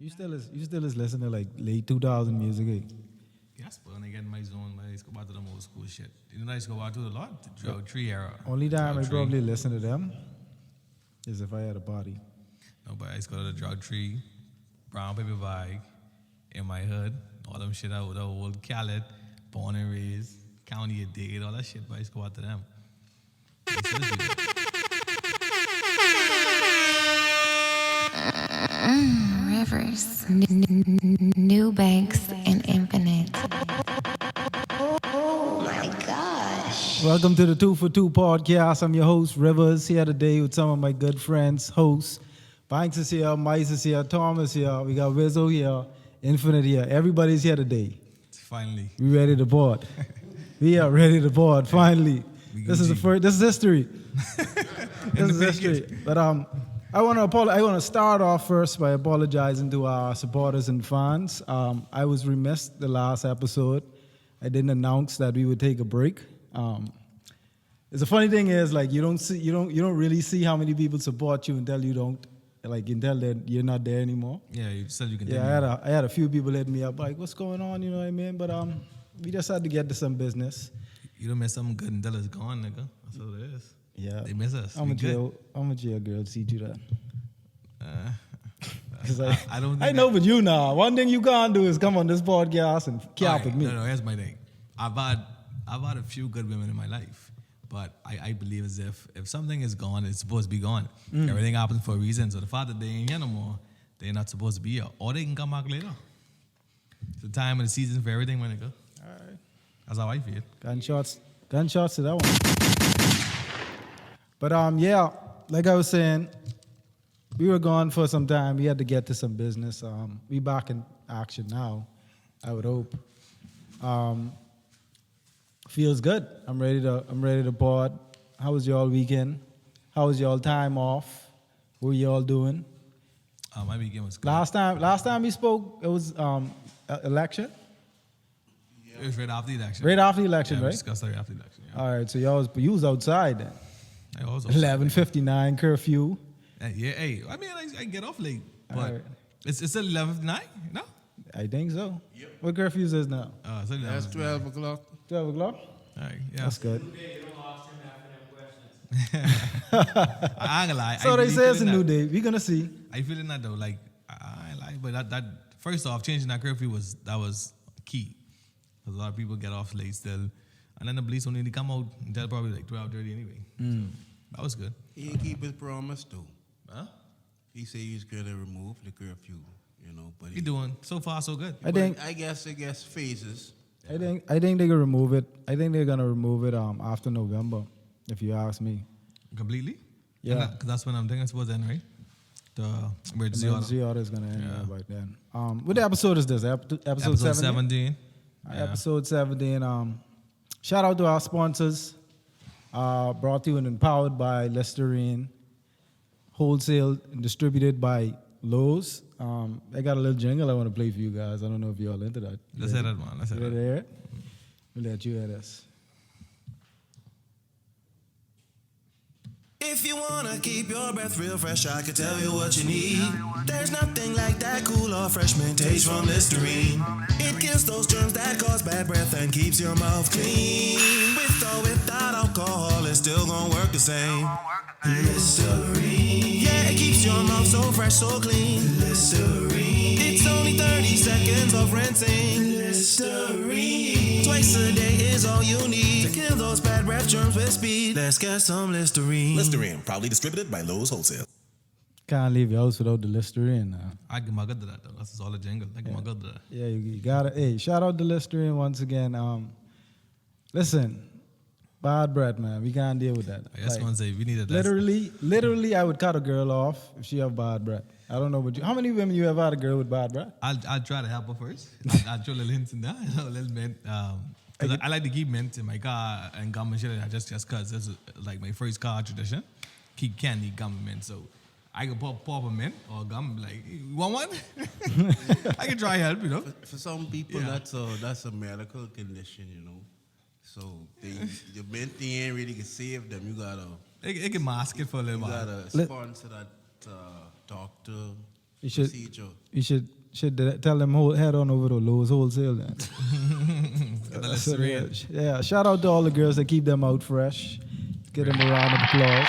You still is listening to like late 2000 music, eh? Yes, but when I get in my zone, I used to go back to the old school shit. You know, I used to go back to a lot, the drug tree era. Only time Drug I tree. probably listen to them is if I had a party. No, but I used to go to the drug tree, brown paper bag, in my hood, all them shit out, the old Khaled, born and raised, county a date, all that shit, but I used to go out to them. I used to listen to that. Rivers, new banks, and infinite. Oh my gosh. Welcome to the 2 for 2 podcast. I'm your host, Rivers, here today with some of my good friends, hosts. Banks is here, Mice is here, Thomas here, we got Wizzo here, Infinite here. Everybody's here today. Finally. We ready to board. We are ready to board, finally. This is the first, this is history. This is history. But I want to start off first by apologizing to our supporters and fans. I was remiss the last episode. I didn't announce that we would take a break. It's a funny thing is like you don't really see how many people support you until you don't until that you're not there anymore. Yeah, you said you can. Yeah, I had a few people hit me up like, what's going on? You know what I mean? But we just had to get to some business. You don't miss something good until it's gone, nigga. That's what it is. Yeah, They miss us. How much your girl see you that? Because I don't. I know, but you now. One thing you can't do is come on this podcast and cap with me. No, here's my thing. I've had a few good women in my life, but I believe as if something is gone, it's supposed to be gone. Everything happens for a reason. So the fact that they ain't here no more, they're not supposed to be here, or they can come back later. It's the time of the season for everything, my nigga. All right. That's how I feel. Gunshots to that one. But yeah, like I was saying, we were gone for some time. We had to get to some business. We back in action now, I would hope. Feels good. I'm ready to board. How was y'all weekend? How was y'all time off? What were y'all doing? My weekend was good. Last time we spoke, it was election. It was right after the election. Right after the election, Yeah, we right? discussed that right after the election. Yeah. All right, so you was outside then. I was 11:59 curfew. Yeah, hey. I mean, I get off late, but All right. it's still 11:09. No. I think so. Yep. What curfew is now? It's 11. That's 12 o'clock. 12 o'clock? All right, yeah. That's good. I ain't gonna lie. So I they really say it's a feeling new that. day. We're going to see. I feeling that though. Like I ain't lie, but that first off, changing that curfew was key. Because a lot of people get off late still, and then the police only come out until probably like 12:30 anyway. So that was good. He didn't keep his promise, though. Huh? He said he's going to remove the curfew, but He doing so far so good. I guess phases. I think they're going to remove it. I think they're going to remove it after November, if you ask me. Completely. Yeah. Because that's when I'm thinking it's supposed to end, right? The emergency The order. emergency order is going to end Yeah. right then. What episode is this? Episode 17? 17. Yeah. Episode 17. Shout out to our sponsors. Brought to you and empowered by Listerine. Wholesale and distributed by Lowe's. I got a little jingle I want to play for you guys. I don't know if y'all into that. Let's hear that, man. Let's hear You ready to that. hear it? We'll let you hear this. If you wanna keep your breath real fresh, I can tell you what you need. There's nothing like that cool or fresh mint taste from Listerine. It kills those germs that cause bad breath and keeps your mouth clean. With or without alcohol, it's still gonna work the same. Listerine. Yeah, it keeps your mouth so fresh, so clean. Listerine. It's only 30 seconds of rinsing. Listerine. Twice a day is all you need to kill those bad breath germs with speed. Let's get some Listerine. Listerine, proudly distributed by Lowe's Wholesale. Can't leave your house without the Listerine now. I give my good to that though. That's all a jingle. I give my good to that. Yeah, you got it. Hey, shout out to Listerine once again. Listen, bad breath, man. We can't deal with that. I just want to say we need a Literally, I would cut a girl off if she have bad breath. I don't know about you. How many women you ever had a girl with bad breath? I'll try to help her first. I'll throw a little hints in there, a little mint. Cause I like to keep mint in my car and gum and shit like that just cause this is like my first car tradition. Keep candy, gum, and mint. So I can pop a mint or gum. Like, you want one? I can try help, For some people, Yeah. that's a medical condition, So the mint thing ain't really can save them. You gotta It can mask it for a little while. sponsor that doctor You should. See you. You should tell them head on over to Lowe's Wholesale then. The Listerine. Yeah, shout out to all the girls that keep them out fresh. Give them a round of applause.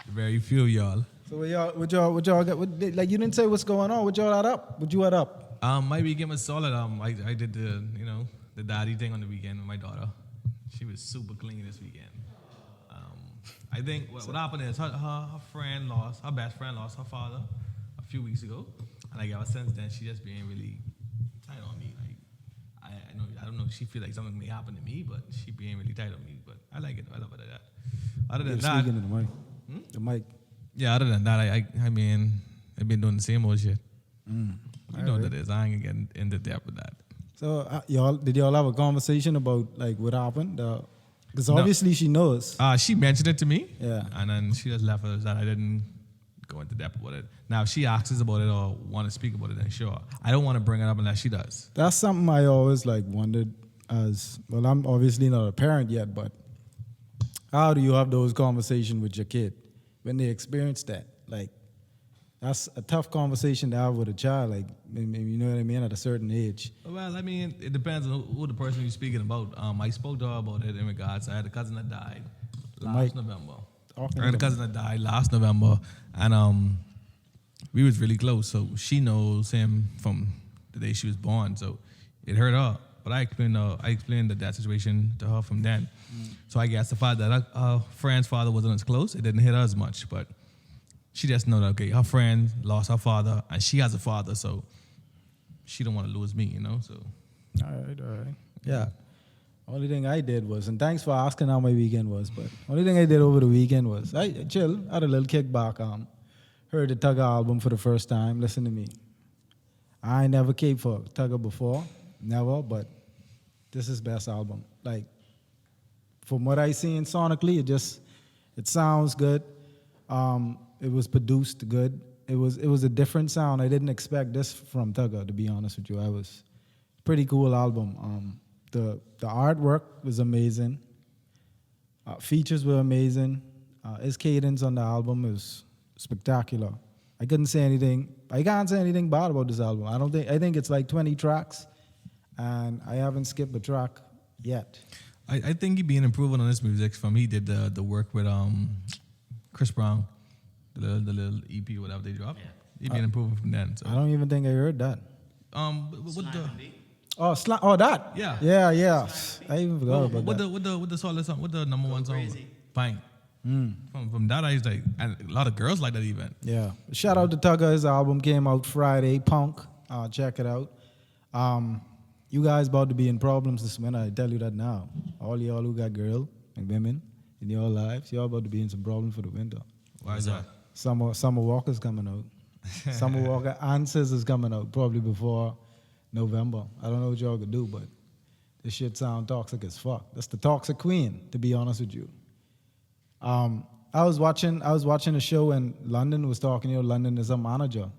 Very few, y'all. So what y'all got? Like you didn't say what's going on. What y'all had up? What you had up? My weekend was solid. I did the daddy thing on the weekend with my daughter. She was super clean this weekend. I think what happened is her best friend lost her father a few weeks ago, and I ever since then she just being really tight on me. Like I don't know if she feel like something may happen to me, but she being really tight on me. But I like it. I love it like that. Other than that, speaking to the mic. The mic. Yeah. Other than that, I mean, I've been doing the same old shit. You know what that is. I ain't gonna get into depth with that. So did y'all have a conversation about like what happened? Because obviously she knows. She mentioned it to me. Yeah. And then she just left it that I didn't go into depth about it. Now, if she asks us about it or want to speak about it, then sure. I don't want to bring it up unless she does. That's something I always like wondered as well. I'm obviously not a parent yet, but how do you have those conversations with your kid when they experience that? Like, that's a tough conversation to have with a child. Like, you know what I mean, at a certain age. Well, I mean, it depends on who the person you're speaking about. I spoke to her about it in regards. I had a cousin that died last November. I had a cousin that died last November, and we was really close. So she knows him from the day she was born. So it hurt her. But I explained that situation to her from then. So I guess the fact that her friend's father wasn't as close, it didn't hit her as much. But she just know that, okay, her friend lost her father, and she has a father, so she don't want to lose me, you know? So. All right. Yeah. Only thing I did was, and thanks for asking how my weekend was, but only thing I did over the weekend was, I chill, had a little kickback. Heard the Tugger album for the first time. Listen to me. I ain't never cared for Tugger before, never, but this is best album. Like, from what I seen sonically, it sounds good. It was produced good. It was a different sound. I didn't expect this from Tugger, to be honest with you. I was pretty cool album. The artwork was amazing. Features were amazing. His cadence on the album is spectacular. I can't say anything bad about this album. I think it's like 20 tracks, and I haven't skipped a track yet. I think he been improving on his music from he did the work with Chris Brown, the little EP, whatever they dropped. Yeah. He been improving from then. So. I don't even think I heard that. What the? That. Yeah. Yeah. I even forgot about that. What the solid song? What the number one song? Fine. From that, I was like, and a lot of girls like that even. Yeah. Shout out to Tugger. His album came out Friday. Punk. Check it out. You guys about to be in problems this winter. I tell you that now. All y'all who got girls and women in your lives, y'all about to be in some problems for the winter. Why is that? Summer Walker's coming out. Summer Walker Answers is coming out probably before November. I don't know what y'all could do, but this shit sound toxic as fuck. That's the toxic queen, to be honest with you. I was watching a show and London was talking. London is a manager.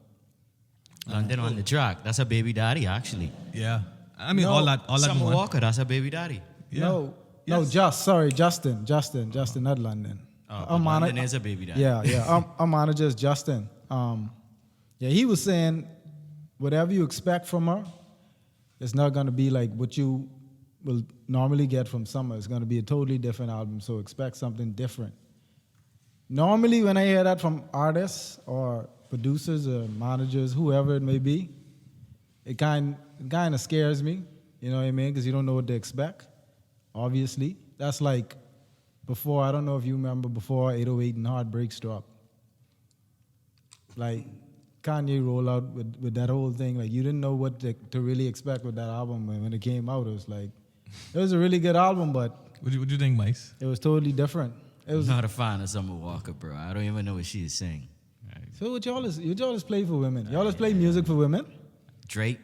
London on the track. That's a baby daddy, actually. Yeah. I mean, all that. Summer Walker, that's a baby daddy. Yeah. Justin, not London. Oh, London is a baby daddy. Yeah. Our manager is Justin. He was saying whatever you expect from her, it's not going to be like what you will normally get from Summer. It's going to be a totally different album, so expect something different. Normally, when I hear that from artists or producers or managers, whoever it may be, it kind of scares me, you know what I mean? Because you don't know what to expect, obviously. That's like before, I don't know if you remember, before 808 and Heartbreaks dropped. Like, Kanye rolled out with that whole thing. Like, you didn't know what to really expect with that album. When it came out, it was a really good album, but... What do you think, Mice? It was totally different. I'm not a fan of Summer Walker, bro. I don't even know what she is saying. Right. So what y'all is play for women? Y'all is play music for women? Drake.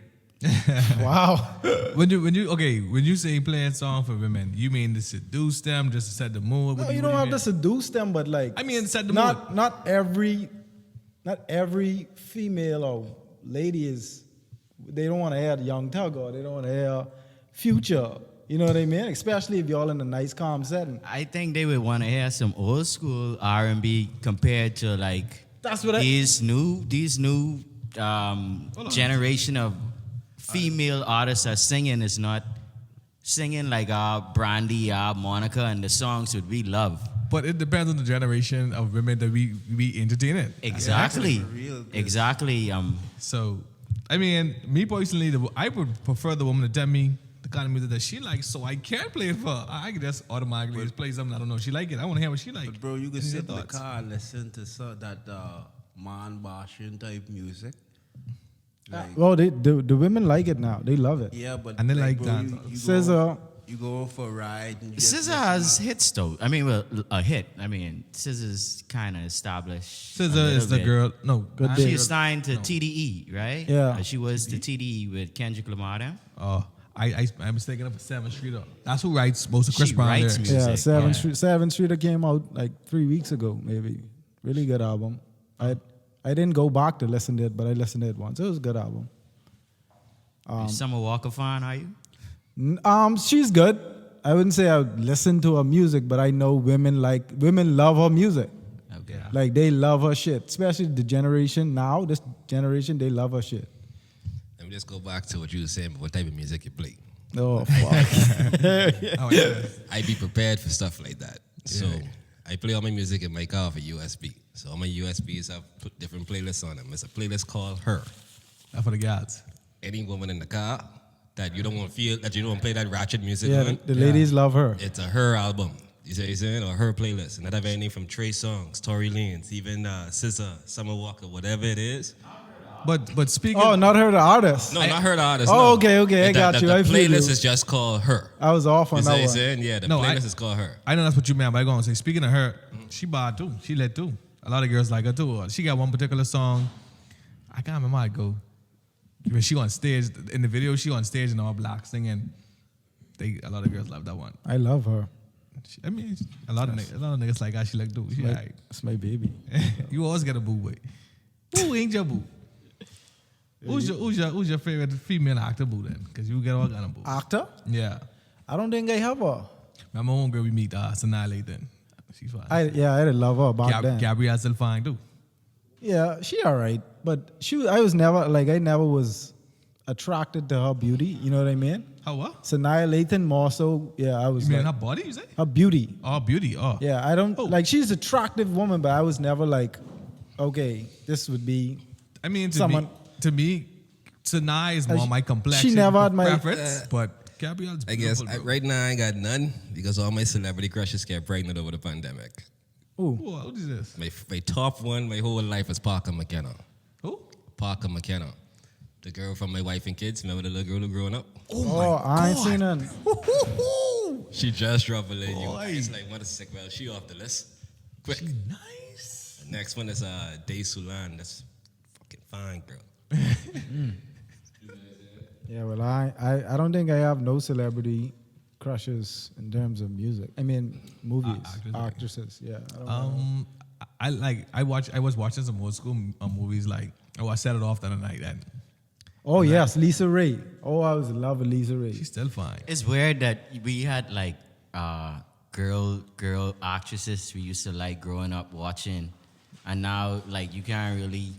Wow. When you say play a song for women, you mean to seduce them, just to set the mood? No, you don't have to seduce them, but like... I mean, set the mood. Not every female or lady is... They don't want to hear Young Thug or they don't want to hear Future. You know what I mean? Especially if y'all in a nice, calm setting. I think they would want to hear some old school R&B compared to like That's what these new generation of female artists are singing is not singing like Brandy, Monica, and the songs would we love. But it depends on the generation of women that we entertain it. Exactly. Exactly. So, I mean, me personally, I would prefer the woman to tell me the kind of music that she likes, so I can play it for her. I can just automatically just play something I don't know. She like it. I want to hear what she like. But bro, you can sit in the car and listen to that man bashing type music. Like, well, the women like it now. They love it. yeah, but And they like bro, dance. SZA. You go for a ride. And you just SZA has hits though. I mean, well, a hit. I mean, SZA's kind of established. a SZA little is the bit. girl. No, Good I- day. She is signed to TDE, right? Yeah. She was the TDE with Kendrick Lamar. Then. Oh, I'm mistaken of 7th Street. That's who writes most of Chris She Brown writes lyrics. music. Yeah, Yeah. Seventh Street came out like 3 weeks ago, maybe. Really good album. I didn't go back to listen to it, but I listened to it once. It was a good album. Summer Walker fan, are you? She's good. I wouldn't say I would listen to her music, but I know women love her music. Okay. Like they love her shit, especially the generation now. This generation, they love her shit. Let me just go back to what you were saying, what type of music you play. Oh fuck! Oh, yeah. I be prepared for stuff like that. So I play all my music in my car for USB. So all my USBs have put different playlists on them. It's a playlist called Her. That's for the guys. Any woman in the car that you don't want to feel, that you don't play that ratchet music Yeah, on, the ladies love her. it's a Her album. You see what I'm saying? Or Her playlist. And that have anything from Trey Songz, Tory Lanez, even SZA, Summer Walker, whatever it is. But speaking. Oh, not her, the artist. No, not Her the artist. Oh, no. okay, I got you. The I feel playlist you. is just called Her. I was off on You see that what I'm one. saying? Yeah, the No, playlist is called Her. I know that's what you meant, but I'm going to say, speaking of her, she bad too. She lit too. A lot of girls like her too. She got one particular song. I can't remember how it go. When she on stage, in the video, she on stage in all black singing. A lot of girls love that one. I love her. I mean, a lot of niggas like her. She like, dude, she alright. It's my baby. You always get a boo boy. Who ain't your boo? Who's your favorite female actor boo then? Because you get all kind of boo. Actor? Yeah. I don't think I have her. My own girl we meet, Sanaa Lathan. She's fine. I didn't love her back then. Gabrielle still fine too. Yeah, she alright, but I never was attracted to her beauty. You know what I mean? How what? Sanaa Lathan more so. Yeah, I was You mean like, her body, you say? her beauty. Oh, beauty. Oh. Yeah, I don't Oh. like. She's an attractive woman, but I was never like, okay, this would be. I mean, Someone- to me, Sanaa is more my complexion. She never had my- preference, but Gabrielle's I guess beautiful, bro. right now I ain't got none because all my celebrity crushes get pregnant over the pandemic. Ooh, What is this? My top one my whole life is Parker McKenna. Who? Parker McKenna. The girl from My Wife and Kids. Remember the little girl who growing up? I ain't seen none. She just dropped a little. Boy. It's like, what a sick. Well, she off the list. Quick. Nice. The next one is Day Sulan. That's fucking fine, girl. Yeah, well, I don't think I have no celebrity crushes in terms of music. I mean, movies, actresses. Yeah. I don't know. I was watching some old school movies like I set it off the other night and Oh yes, Lisa Ray. Oh, I was in love with Lisa Ray. she's still fine. It's weird that we had like girl actresses we used to like growing up watching, and now like you can't really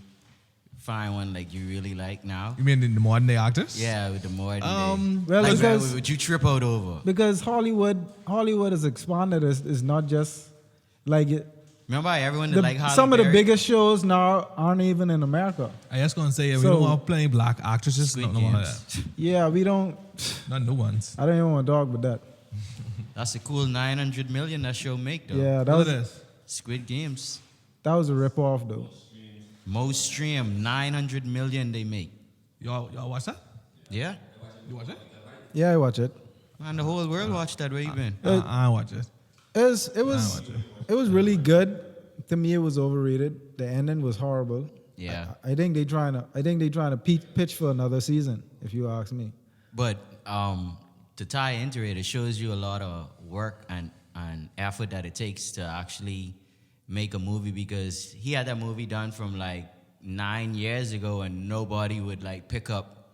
find one like you really like now. You mean in the modern day actors? Yeah, with the more Well, like, because- would you trip out over? Because Hollywood is expanded. Is not just like it. Remember how everyone that like Halle some of the Berry? biggest shows now aren't even in America. I just gonna say we So- don't want playing black actresses. Squid No more of Games. that. Yeah, we don't. Not new ones. I don't even want to talk about that. That's a cool 900 million that show make though. Yeah, that Look was at this. Squid Games. that was a rip off though. Most stream 900 million they make. Y'all watch that? Yeah. You watch it? Yeah, I watch it. Man, the whole world watched that. Where you been? I watch it. It was really good. To me, it was overrated. The ending was horrible. Yeah. I think they trying to pitch for another season. If you ask me. But to tie into it, it shows you a lot of work and effort that it takes to actually make a movie, because he had that movie done from like 9 years ago and nobody would like pick up.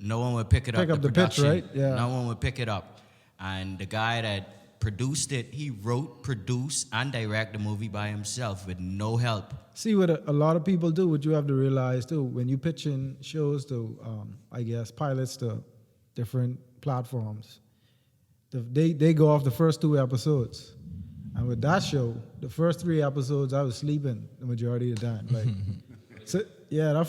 No one would pick it up. Pick up the pitch, production. right? Yeah. No one would pick it up. And the guy that produced it. He wrote, produced, and directed the movie by himself with no help. See what a lot of people do. What you have to realize too, when you pitch in shows to, I guess, pilots to different platforms, they go off the first 2 episodes, and with that show, the first 3 episodes I was sleeping the majority of the time. Like, so yeah, the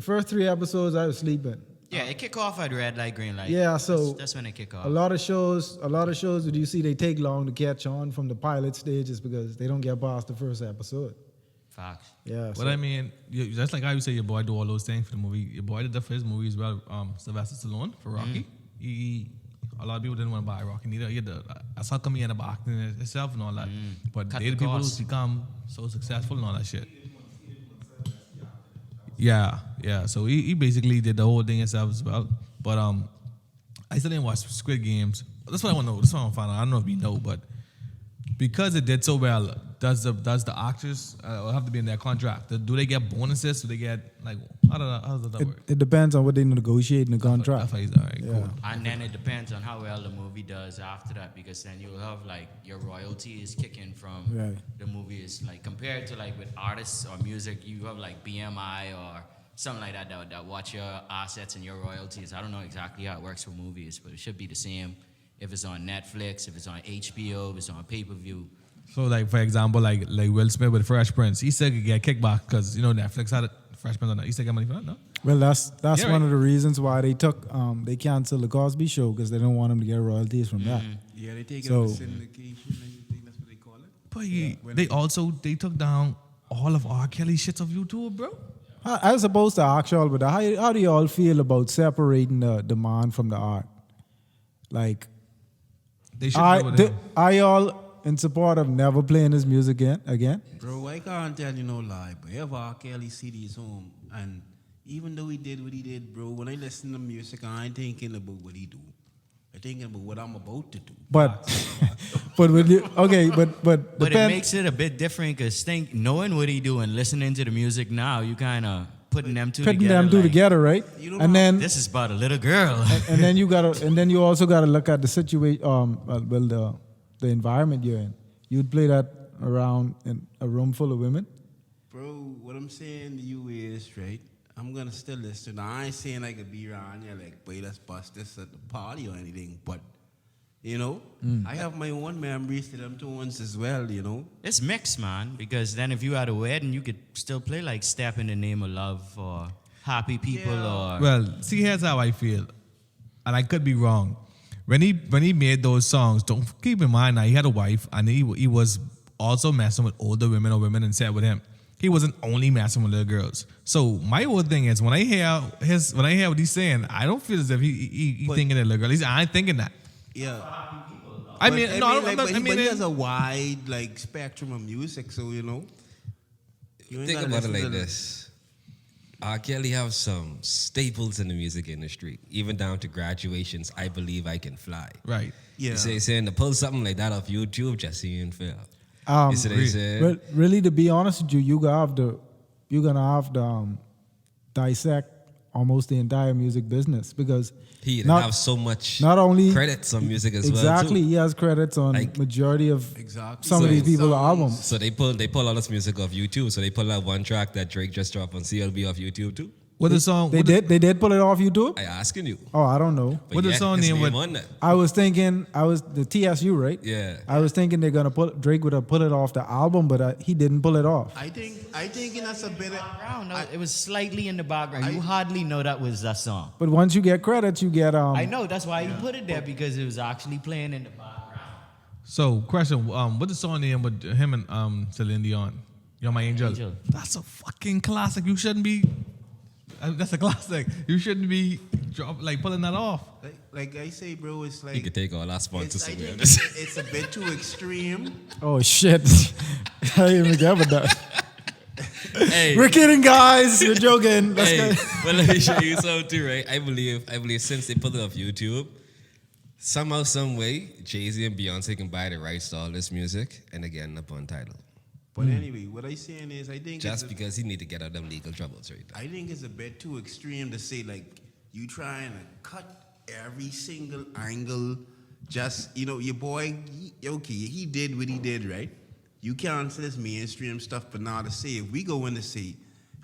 first 3 episodes I was sleeping. Yeah, it kick off at red light, green light. Yeah, so that's when it kick off. A lot of shows that you see they take long to catch on from the pilot stages because they don't get past the first episode. Facts. Yeah. But I mean, just like how you say your boy do all those things for the movie, your boy did that for his movie as well. Sylvester Stallone for Rocky. A lot of people didn't want to buy Rocky neither. That's how come he ended up acting it himself and all that. But Cut they the the people costs. who's become so successful and all that shit. Yeah. So he basically did the whole thing himself as well. But I still didn't watch Squid Games. That's what I want to know. That's what I want to find out. I don't know if you know, but because it did so well, does the actors have to be in their contract? Do they get bonuses? Do they get like how does that work? It depends on what they negotiate in the contract. That's all right, cool. And then it depends on how well the movie does after that, because then you'll have like your royalty is kicking from the movie. Is like compared to like with artists or music, you have like BMI or something like that watch your assets and your royalties. I don't know exactly how it works for movies, but it should be the same if it's on Netflix, if it's on HBO, if it's on pay-per-view. So like for example, like Will Smith with Fresh Prince, he said he get kickback because Netflix had Fresh Prince on that. He said get money for that, no? Well, that's Yeah, one of the reasons why they they canceled the Cosby Show because they don't want him to get royalties from that. Yeah, they take it So- out of syndication. I think that's what they call it. But they took down all of R. Kelly's shits of YouTube, bro. I was supposed to ask y'all, but how do you all feel about separating the demand from the art? Like, They should go with him. are y'all in support of never playing his music again? Bro, I can't tell you no lie, but if R. Kelly CD's home, and even though he did what he did, bro, when I listen to music, I ain't thinking about what he do. I'm thinking about what I'm about to do. But, but when you but But it depend- makes it a bit different because knowing what he do and listening to the music now, you kind of putting them two together. Right? You know And how- then This is about a little girl. and then you also gotta look at the situation. The environment you're in. You'd play that around in a room full of women. Bro, what I'm saying to you is, right, I'm going to still listen. Now, I ain't saying I could be around here like, boy, let's bust this at the party or anything, but, I have my own memories to them tunes as well, It's mixed, man, because then if you had a wedding, you could still play like Step in the Name of Love or Happy People or... Well, see, here's how I feel, and I could be wrong. When he made those songs, don't keep in mind now he had a wife, and he was also messing with older women or women and said with him. He wasn't only messing with little girls. So my whole thing is when I hear what he's saying, I don't feel as if he thinking that little girl. I ain't thinking that. Yeah. I But mean, he has a wide spectrum of music, so you ain't Think gotta about it listen like to this. R. Kelly have some staples in the music industry, even down to graduations. I Believe I Can Fly. Right. Yeah. You saying to pull something like that off YouTube, just ain't fair. Um, You see what I'm saying? But really, to be honest with you, you're gonna have to dissect almost the entire music business because He didn't have so much not only credits on music as well. exactly Too. he has credits on Like- majority of Exactly. some of these people's songs. albums. So they pull all this music off YouTube. So they pull out one track that Drake just dropped on CLB off YouTube too. What the song? They did pull it off YouTube. I asking you. Oh, I don't know. But What the yeah, song his name with- on that? I was thinking the TSU, right? Yeah. I was thinking they're gonna Drake would have put it off the album, but he didn't pull it off. I think that's a bit of... No, it was slightly in the background. You hardly know that was that song. But once you get credits, you get I know, that's why he put it there, because it was actually playing in the background. So, question: what the song name with him and Celine Dion? You're My Angel. Angel. That's a fucking classic. You shouldn't be. That's a classic. You shouldn't be pulling that off. Like I say, bro, it's like... He could take all our sponsors I away. think it's a bit too extreme. Oh shit! I didn't even get with that. Hey, We're kidding, guys. We're joking. Let's hey, go. well, let me show you something too, right? I believe since they put it off YouTube, somehow, some way, Jay-Z and Beyonce can buy the rights to all this music and again up on title. But anyway, what I'm saying is, I think Just because he need to get out of them legal troubles right now. I think it's a bit too extreme to say like you trying to cut every single angle just, your boy, he did what he did, right? You can't say this mainstream stuff, but now to say, if we go in to say,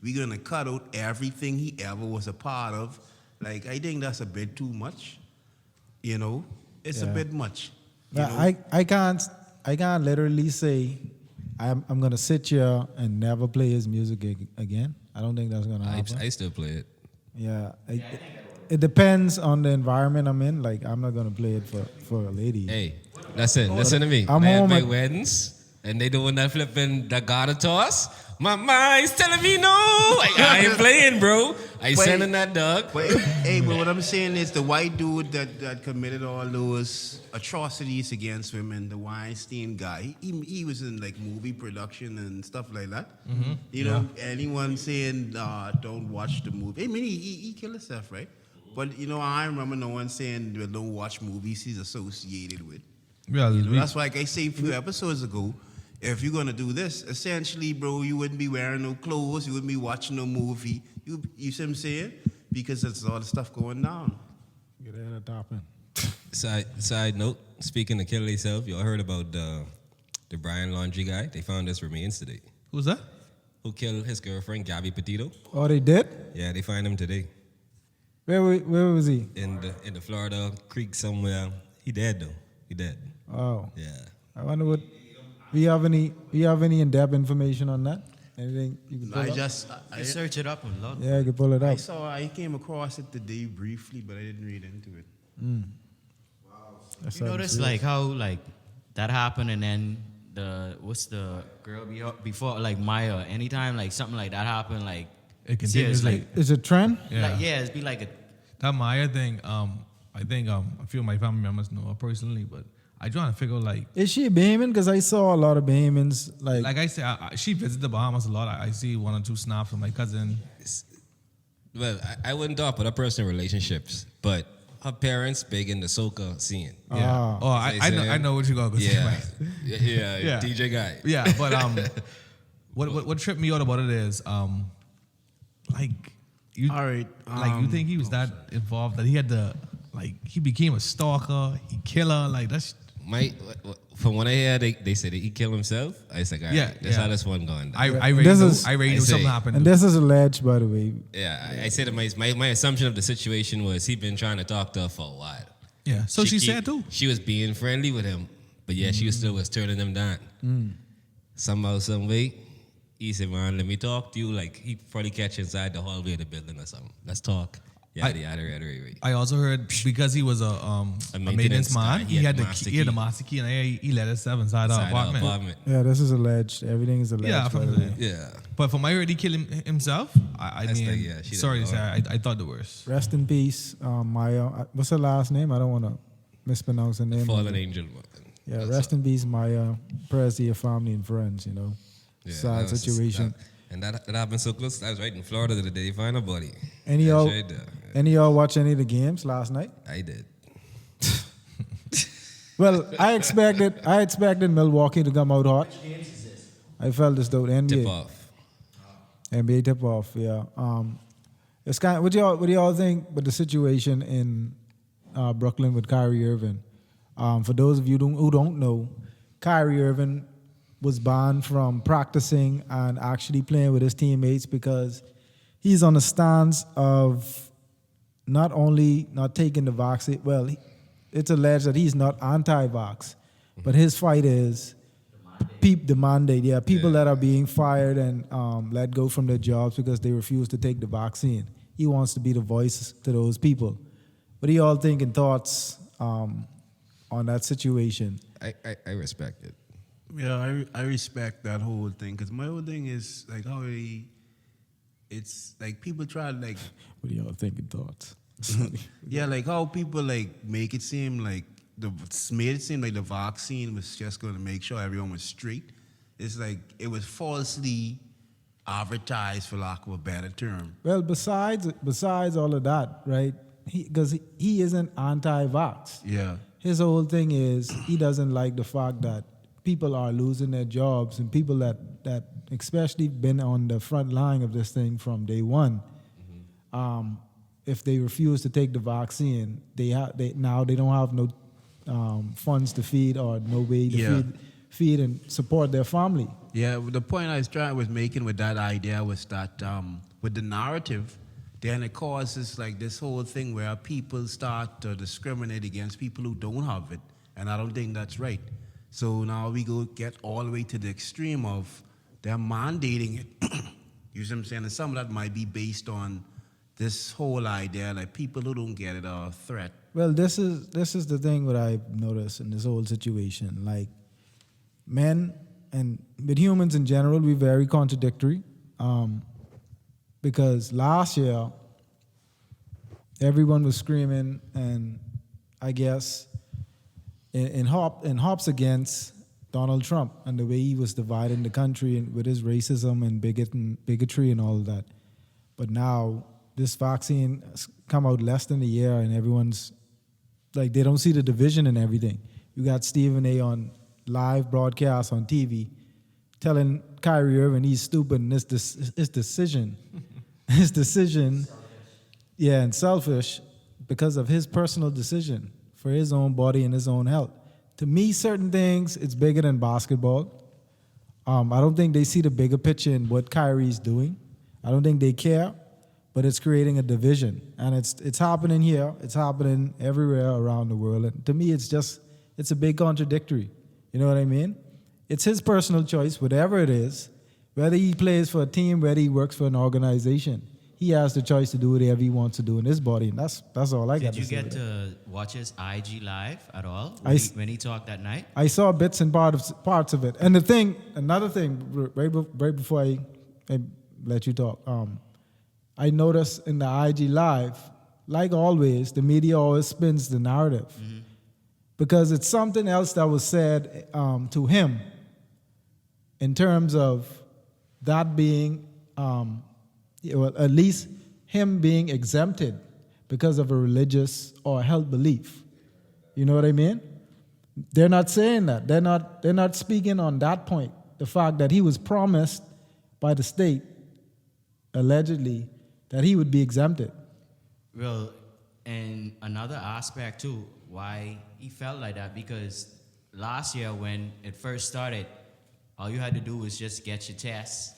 we're going to cut out everything he ever was a part of, like, I think that's a bit too much. It's a bit much. I can't literally say I'm gonna sit here and never play his music again. I don't think that's gonna happen. I still play it. Yeah, it depends on the environment I'm in. Like, I'm not gonna play it for a lady. Hey, listen to me. I'm I home have my at- weddings, and they doing that flipping that God toss. My mind's telling me no. I ain't playing, bro. I sending that dog. But what I'm saying is the white dude that committed all those atrocities against women, the Weinstein guy, he was in like movie production and stuff like that. Anyone saying don't watch the movie? I mean, he killed himself, right? But I remember no one saying don't watch movies he's associated with. Well, That's why, like I say a few episodes ago, if you're gonna do this, essentially, bro, you wouldn't be wearing no clothes, you wouldn't be watching no movie. You see what I'm saying? Because there's all the stuff going down. Get ahead of topping. Side note, speaking of killing yourself, y'all heard about the Brian Laundrie guy? They found his remains today. who's that? Who killed his girlfriend, Gabby Petito? Oh, they did? Yeah, they find him today. Where was he? In the Florida creek somewhere. He dead though. He dead. Oh, Yeah. I wonder what. Do you have any in-depth information on that? Anything you can pull up? I Search it up and look. Yeah, I can pull it up. I came across it today briefly, but I didn't read into it. That's You notice serious. like how like that happened, and then what's the girl before, like Maya? Anytime like something like that happened, like It see, it's continuously. like Is it trend? it'd be like a That Maya thing, I think a few of my family members know her personally, but I trying to figure out, like Is she a Bahamian? Because I saw a lot of Bahamians like I said, she visits the Bahamas a lot. I see 1 or 2 snaps of my cousin. Well, I wouldn't talk about her personal relationships, but her parents big in the soca scene. Yeah. Oh, I know what you're gonna say. Yeah. Mike. Yeah, DJ guy. Yeah, but what tripped me out about it is like you All right, like you think he was that involved that he had to, like, he became a stalker, he killer, like that's From what I hear, they said that he killed himself. I was like, all right, Yeah, that's yeah. how this one going down. I This already is- knew something happened. and this is alleged, by the way. Yeah, I said that my assumption of the situation was he'd been trying to talk to her for a while. Yeah, so she said too. She was being friendly with him, but yeah, she was turning him down. Somehow, some way, he said, man, let me talk to you. Like, he probably catch inside the hallway of the building or something. Let's talk. Yada. I also heard because he was a maintenance man, guy, he had the master key, and he let himself inside our apartment. Yeah, this is alleged. Everything is alleged. Yeah, by from the way. the, Yeah. but from I heard he killed himself. I That's mean, the- yeah, she sorry to didn't say, know. I thought the worst. Rest in peace, Maya. What's her last name? I don't want to mispronounce her name. Fallen angel. Yeah, rest in peace, Maya. Prayers to your family and friends. Yeah, Sad that was- situation. And that happened so close. I was right in Florida the day they found her body. Any That's y'all, right there. any y'all watch any of the games last night? I did. Well, I expected Milwaukee to come out hot. I felt as though the NBA Tip off. NBA tip off. Yeah. It's kind. What do y'all think? But the situation in Brooklyn with Kyrie Irving. For those of you who don't know, Kyrie Irving was banned from practicing and actually playing with his teammates because he's on the stance of not only not taking the vaccine. Well, it's alleged that he's not anti-vax, but his fight is the mandate. Yeah, people that are being fired and let go from their jobs because they refuse to take the vaccine. He wants to be the voice to those people. What do y'all think and thoughts on that situation? I respect it. Yeah, I respect that whole thing because my whole thing is like how it's like people try to like What do y'all think and thoughts? yeah, like how people like make it seem like made it seem like the vaccine was just going to make sure everyone was straight. It's like it was falsely advertised, for lack of a better term. Well, besides all of that, right? Because he isn't anti-vax. Yeah. His whole thing is he doesn't like the fact that people are losing their jobs and people that especially been on the front line of this thing from day one. If they refuse to take the vaccine, they don't have no funds to feed or no way to Yeah. feed and support their family. Yeah, the point I was making with that idea was that with the narrative, then it causes like this whole thing where people start to discriminate against people who don't have it, and I don't think that's right. So now we go get all the way to the extreme of they're mandating it. You see what I'm saying? And some of that might be based on this whole idea, like people who don't get it are a threat. Well, this is the thing what I've noticed in this whole situation. Like men and with humans in general, we're very contradictory. Because last year, everyone was screaming, and I guess in hops against Donald Trump and the way he was dividing the country and with his racism and bigotry and all of that. But now this vaccine has come out less than a year, and everyone's like, they don't see the division and everything. You got Stephen A. on live broadcast on TV telling Kyrie Irving he's stupid and his decision, yeah, and selfish because of his personal decision for his own body and his own health. To me, certain things, it's bigger than basketball. I don't think they see the bigger picture in what Kyrie's doing. I don't think they care, but it's creating a division. And it's happening here. It's happening everywhere around the world. And to me, it's a big contradictory. You know what I mean? It's his personal choice, whatever it is, whether he plays for a team, whether he works for an organization. He has the choice to do whatever he wants to do in his body, and that's all I got to say. Did you get to watch his IG live at all when he talked that night? I saw bits and parts of it. And another thing, right before I let you talk, I noticed in the IG live, like always, the media always spins the narrative. Mm-hmm. Because it's something else that was said to him in terms of that being, at least him being exempted because of a religious or health belief. You know what I mean? They're not saying that. They're not speaking on that point. The fact that he was promised by the state, allegedly, that he would be exempted. Well, and another aspect too, why he felt like that, because last year when it first started, all you had to do was just get your test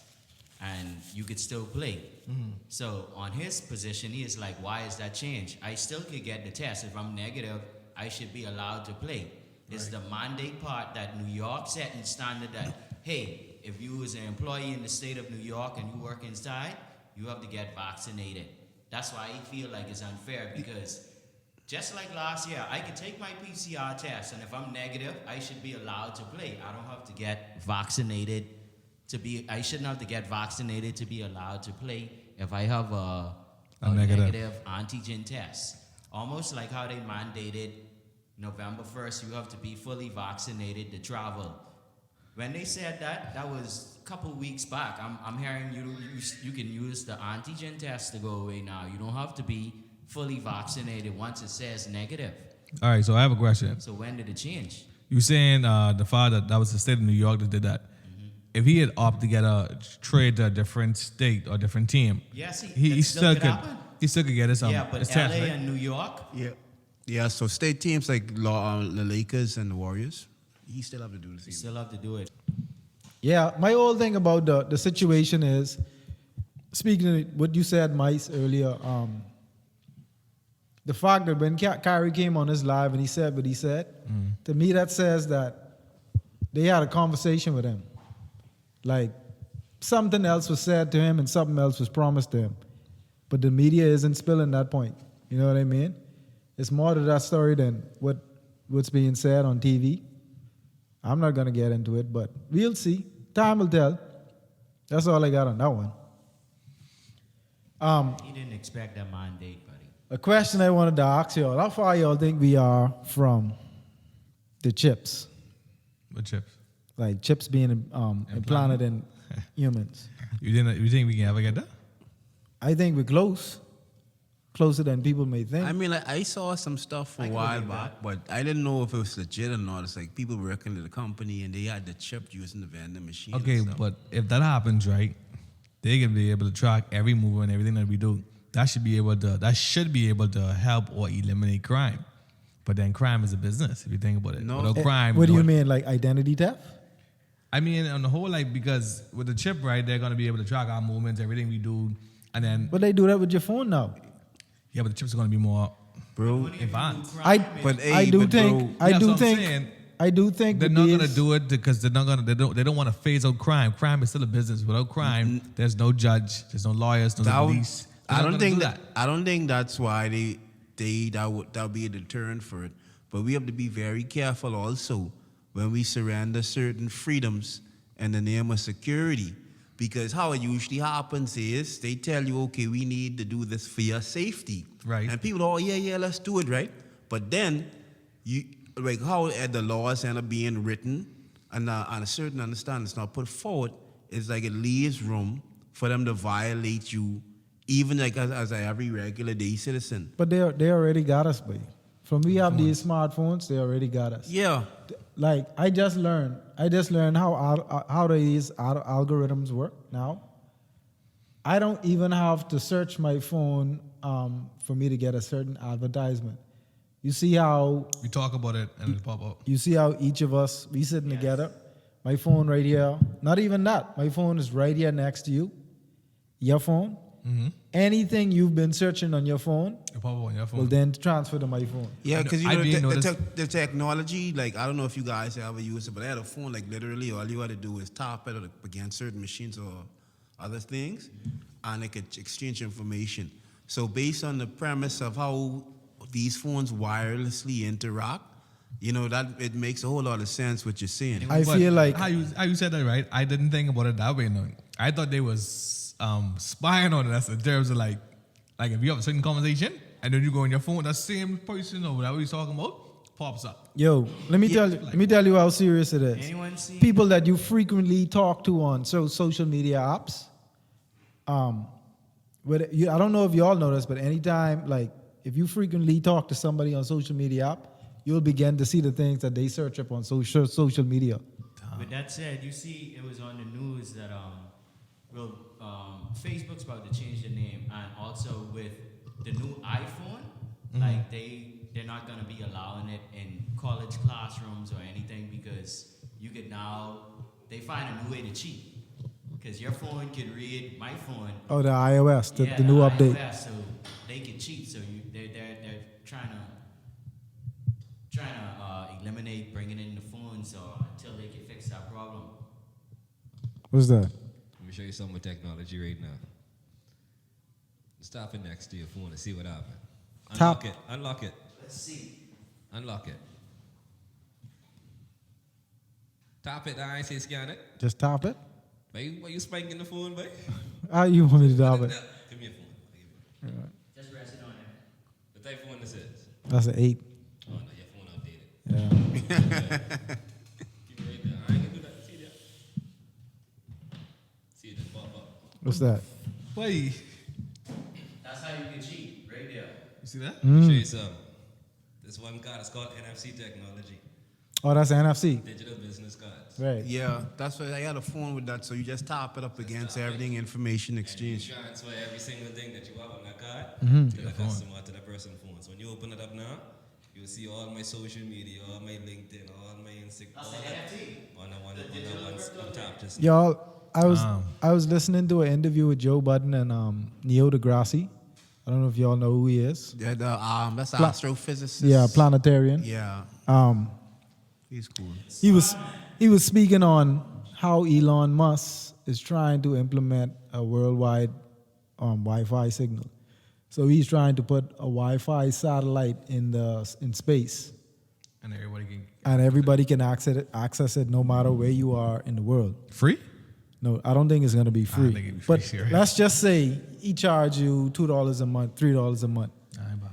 and you could still play. Mm-hmm. So on his position, he is like, why is that change? I still could get the test. If I'm negative, I should be allowed to play. It's the mandate part that New York set in standard that, hey, if you was an employee in the state of New York and you work inside, you have to get vaccinated. That's why I feel like it's unfair, because just like last year, I could take my PCR test, and if I'm negative, I should be allowed to play. I don't have to get vaccinated I shouldn't have to get vaccinated to be allowed to play if I have a negative antigen test. Almost like how they mandated November 1st, you have to be fully vaccinated to travel. When they said that was a couple weeks back. I'm hearing you can use the antigen test to go away now. You don't have to be fully vaccinated once it says negative. All right, so I have a question. So when did it change? You saying the father that was the state of New York that did that? Mm-hmm. If he had opted to get a trade to a different state or different team, yes, he still could. He still could get his yeah, but his LA test, right? and New York. Yeah. So state teams like the Lakers and the Warriors, he still have to do the same. You still have to do it. Yeah, my whole thing about the situation is, speaking of what you said, Mice, earlier, the fact that when Kyrie came on his live and he said what he said, to me that says that they had a conversation with him. Like, something else was said to him and something else was promised to him. But the media isn't spilling that point. You know what I mean? It's more to that story than what's being said on TV. I'm not going to get into it, but we'll see. Time will tell. That's all I got on that one. He didn't expect that mandate, buddy. A question I wanted to ask y'all. How far y'all think we are from the chips? What chips? Like chips being implanted in humans. You think we can ever get that? I think we're closer than people may think. I mean, like, I saw some stuff a while back, but I didn't know if it was legit or not. It's like people working at the company and they had the chip using the vending machine. Okay, but if that happens, right, they can be able to track every move and everything that we do. That should be able to help or eliminate crime. But then crime is a business, if you think about it. No. Without crime, What do you mean, like identity theft? I mean, on the whole, like, because with the chip, right, they're going to be able to track our movements, everything we do. And then, But they do that with your phone now. yeah, but the chips are going to be more Bro. advanced. I do that's what I'm saying. I do think They're with not these- going to do it because they don't want to phase out crime. Crime is still a business. Without crime, there's no judge, there's no lawyers, no police. They're I not don't gonna think do that. I don't think that's why that'll be a deterrent for it. But we have to be very careful also when we surrender certain freedoms in the name of security. Because how it usually happens is they tell you, okay, we need to do this for your safety. Right. And people, oh, yeah, let's do it, right? But then, like how the laws end up being written and a certain understanding is not put forward, it's like it leaves room for them to violate you, even like as every regular day citizen. But they already got us, boy. From we have these smartphones, they already got us. Yeah. Like I just learned how these algorithms work now. I don't even have to search my phone for me to get a certain advertisement. You see how We talk about it and it'll pop up. you see how each of us we sitting together. My phone right here. Not even that. My phone is right here next to you. Your phone. Mm-hmm. Anything you've been searching on your phone It'll pop up on your phone. will then transfer to my phone. Yeah, because I didn't notice- the technology, like, I don't know if you guys ever use it, but I had a phone, like, literally all you had to do is tap it against certain machines or other things, and it could exchange information. So based on the premise of how these phones wirelessly interact, that it makes a whole lot of sense what you're saying. I But feel like how you said that, right? I didn't think about it that way. No, I thought they was spying on us in terms of like if you have a certain conversation and then you go on your phone, that same person or whatever you're talking about pops up. Yo, let me tell you how serious it is. Anyone see People that you frequently talk to on social media apps. I don't know if y'all know this, but anytime, like, if you frequently talk to somebody on social media app, you'll begin to see the things that they search up on social media. With that said, you see, it was on the news that Facebook's about to change the name, and also with the new iPhone, like they're not gonna be allowing it in college classrooms or anything because they find a new way to cheat. Because your phone can read my phone. Oh, the iOS, the new the update. iOS, so they can cheat. So they're trying to eliminate bringing in the phones until they can fix that problem. What's that? Let me show you something with technology right now. Stop it next to your phone and see what happens. Tap. Unlock it. Let's see. Unlock it. Tap it. I say scan it. Just tap it. Why you spanking the phone, boy? How you want me to tap it? Give me your phone. Just rest it on there. What type of phone this is? That's an 8. Oh, no, your phone outdated. Yeah. Keep it right there. I ain't gonna do that. See that? See it just pop up. What's that? Wait, That's how you can cheat, right there. you see that? Let me show you something. This one card is called NFC technology. Oh, that's NFC. Digital business cards. Right. Yeah, that's why I had a phone with that, so you just tap it up against everything, information And you exchange. transfer every single thing that you have on that card to the customer, to the person's phone. So when you open it up now, you'll see all my social media, all my LinkedIn, all my Instagram, all that on one top. Just Y'all, I was listening to an interview with Joe Budden and Neil deGrasse. I don't know if y'all know who he is. Yeah, that's an astrophysicist. Yeah, planetarian. Yeah, he's cool. He was speaking on how Elon Musk is trying to implement a worldwide Wi-Fi signal. So he's trying to put a Wi-Fi satellite in space, And and everybody can access it no matter where you are in the world. free. No, I don't think it's going to be free. think it'll be free, But sure. let's just say he charge you $2 a month, $3 a month. I ain't bad.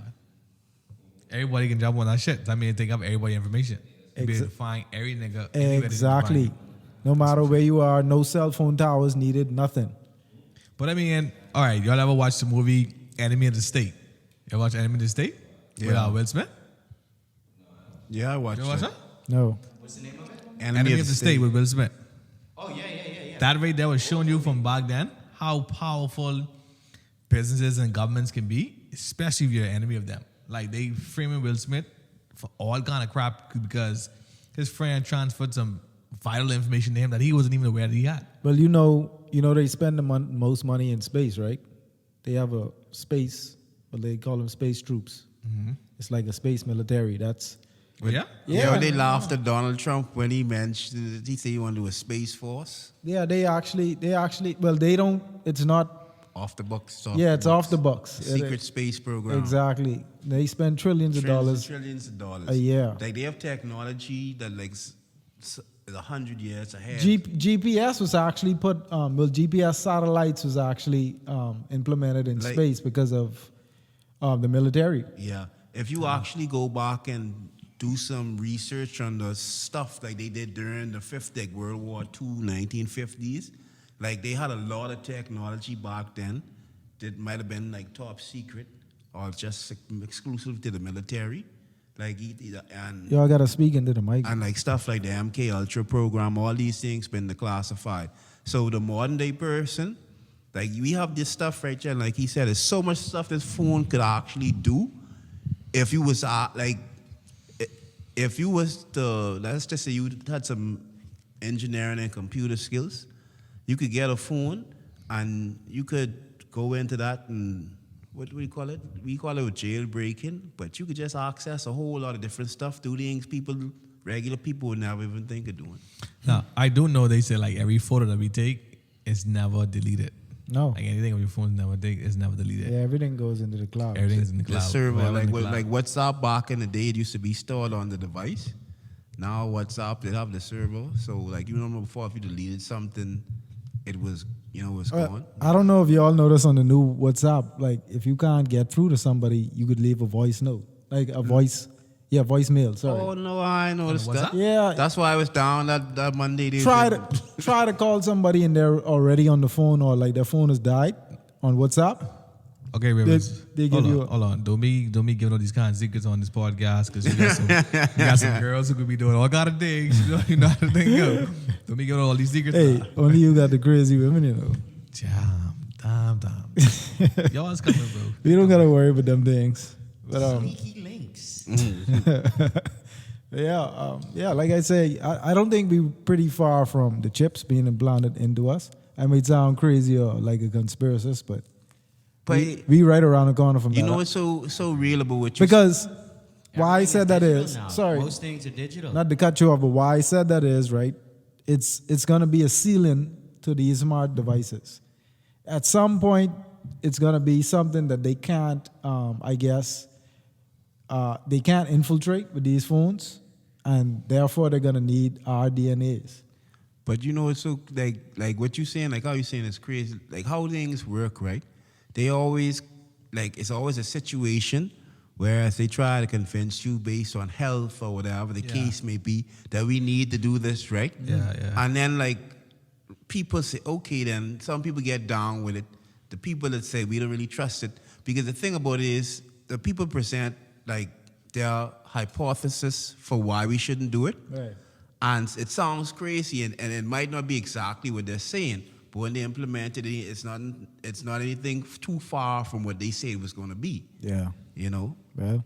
Everybody can jump on that shit. That means they have everybody information. You be able to find every nigga. anywhere that you Exactly. find. No matter where you are, no cell phone towers needed, nothing. But I mean, all right, y'all ever watch the movie Enemy of the State? You watch Enemy of the State? Yeah. With Will Smith? Yeah, I watched You watch it. that? No. What's the name of it? Enemy of the State with Will Smith. Oh, yeah. That right there was showing you from back then how powerful businesses and governments can be, especially if you're an enemy of them. Like they framing Will Smith for all kind of crap because his friend transferred some vital information to him that he wasn't even aware that he had. Well, they spend the most money in space, right? They have a space, but they call them space troops. Mm-hmm. It's like a space military. That's Oh, yeah? Yeah, they laughed at Donald Trump when he mentioned, he said he wanted to do a space force. yeah. They actually. Well, they don't. It's not. Off the books. It's off the books. Secret space program. Exactly. They spend trillions of dollars Trillions of dollars a year. Like they have technology that like is 100 years ahead. GPS was actually put. GPS satellites was actually implemented in Like- space because of the military. Yeah. If you actually go back and do some research on the stuff like they did during the World War II, 1950s, like they had a lot of technology back then that might have been like top secret or just exclusive to the military. Like and Y'all gotta speak into the mic. and like stuff like the MK Ultra program, all these things been declassified. So the modern day person, like we have this stuff right here, and like he said, there's so much stuff this phone could actually do. If you was if you was let's just say you had some engineering and computer skills, you could get a phone and you could go into that and what do we call it? We call it jailbreaking, but you could just access a whole lot of different stuff, do things regular people would never even think of doing. Now, I do know they say like every photo that we take is never deleted. No. Like anything on your phone is never deleted. Yeah, everything goes into the cloud. Everything is in the The cloud. server, Forever in the cloud. like WhatsApp back in the day, it used to be stored on the device. Now WhatsApp, they have the server. So like you remember before, if you deleted something, it was gone. I don't know if y'all notice on the new WhatsApp, like if you can't get through to somebody, you could leave a voice note, like a voicemail. Sorry. Oh no, I noticed that. Yeah. That's why I was down that Monday. They try said- to call somebody and they're already on the phone or like their phone has died on WhatsApp. Okay, Rivers. they give you hold on. Don't be giving all these kind of secrets on this podcast because you got some girls who could be doing all kind of things. You know how the thing go. Don't be giving all these secrets. Hey, only you got the crazy women, you know. Damn. Y'all is coming, bro. We don't gotta worry about them things. But Sneaky links. yeah. Like I say, I don't think we're pretty far from the chips being implanted into us. I may sound crazy or like a conspiracist, but we right around the corner from that. You know what's so real about what you Because why I Everything said that digital is now. sorry, Most things are digital. not to cut you off, but why I said that is right. It's gonna be a ceiling to these smart devices. At some point, it's gonna be something that they can't, they can't infiltrate with these phones, and therefore they're gonna need our DNAs. But you know, it's so like what you saying, like how you saying is crazy. Like how things work, right? They always it's always a situation whereas they try to convince you based on health or whatever the case may be that we need to do this, right? Yeah. And then like people say, okay, then some people get down with it. The people that say we don't really trust it because the thing about it is the people present like their hypothesis for why we shouldn't do it. Right. And it sounds crazy, and it might not be exactly what they're saying, but when they implement it, it's not anything too far from what they say it was going to be. Yeah. You know? Well,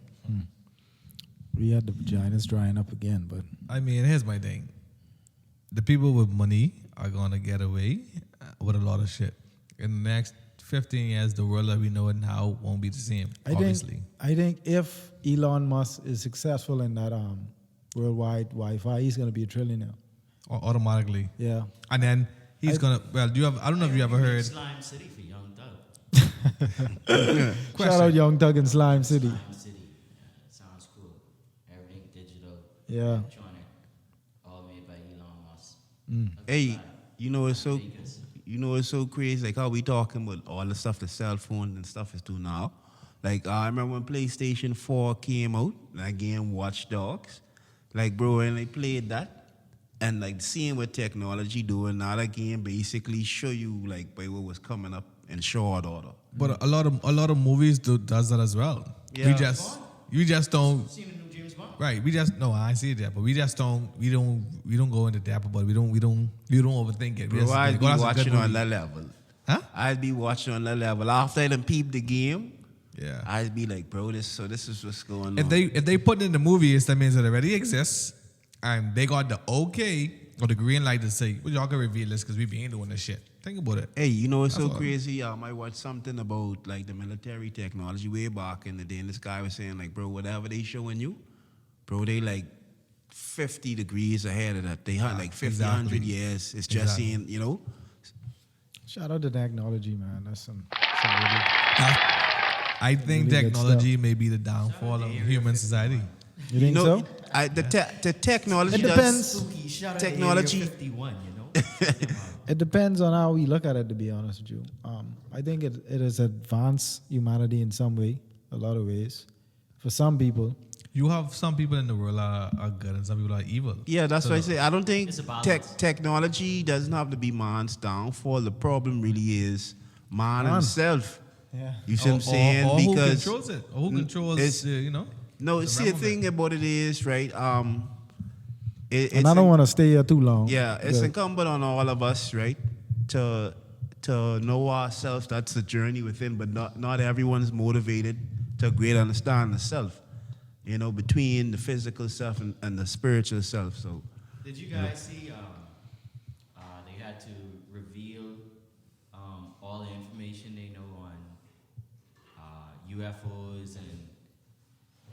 we had the vaginas drying up again, but I mean, here's my thing. The people with money are going to get away with a lot of shit. In the next 15 years, the world that we know it now won't be the same, obviously. I think if Elon Musk is successful in that worldwide Wi-Fi, he's going to be a trillionaire. Automatically. Yeah. And then he's going to, I don't know if you ever heard. Slime City for Young Thug. Shout out Young Thug in Slime City. Slime City. Yeah, sounds cool. Everything digital. Yeah. Electronic. All made by Elon Musk. Hey, you know it's so crazy, like how we talking about all the stuff the cell phone and stuff is doing now. Like I remember when PlayStation 4 came out, that game Watch Dogs. Like bro, when they played that, and like seeing what technology doing now, that game basically show you like by what was coming up in short order. But a lot of movies does that as well. Yeah. You just don't. Seen the new James Bond? Right, I see that, but we don't go into depth about it. We don't overthink it. We Bro, just I'd go, be that's a good watching on movie. that level. Huh? I'd be watching on that level. After I done peep the game, Yeah. I'd be like, bro, this is what's going If on. they put it in the movies, that means it already exists, and they got the okay or the green light to say, well, y'all can reveal this because we ain't doing this shit. Think about it. Hey, you know what's so That's all. crazy? I watched something about like the military technology way back in the day, and this guy was saying like, bro, whatever they showing you, bro, they like 50 degrees ahead of that. They had like 50, exactly. 100 years. It's just Exactly. saying, you know. Shout out to technology, man. That's some really, I think really good technology may be the downfall of human society. you think know, so? the technology It does. depends. Shout out Technology- to Area 51, you know? It depends on how we look at it, to be honest with you. I think it has advanced humanity in some way, a lot of ways. For some people, You have some people in the world are good and some people are evil. Yeah, that's So what I say. I don't think It's a balance. technology doesn't have to be man's downfall. The problem really is man Man. himself. yeah. You see what I'm Or saying? who Because controls it? Or who controls, it's- you know? no, the see the realm of thing about it is right. It's And I don't want to stay here too long. Yeah, it's Good. incumbent on all of us, right, to know ourselves. That's the journey within, but not everyone's motivated to a great understand the self. You know, between the physical self and the spiritual self. So Did you guys see they had to reveal all the information they know on UFOs and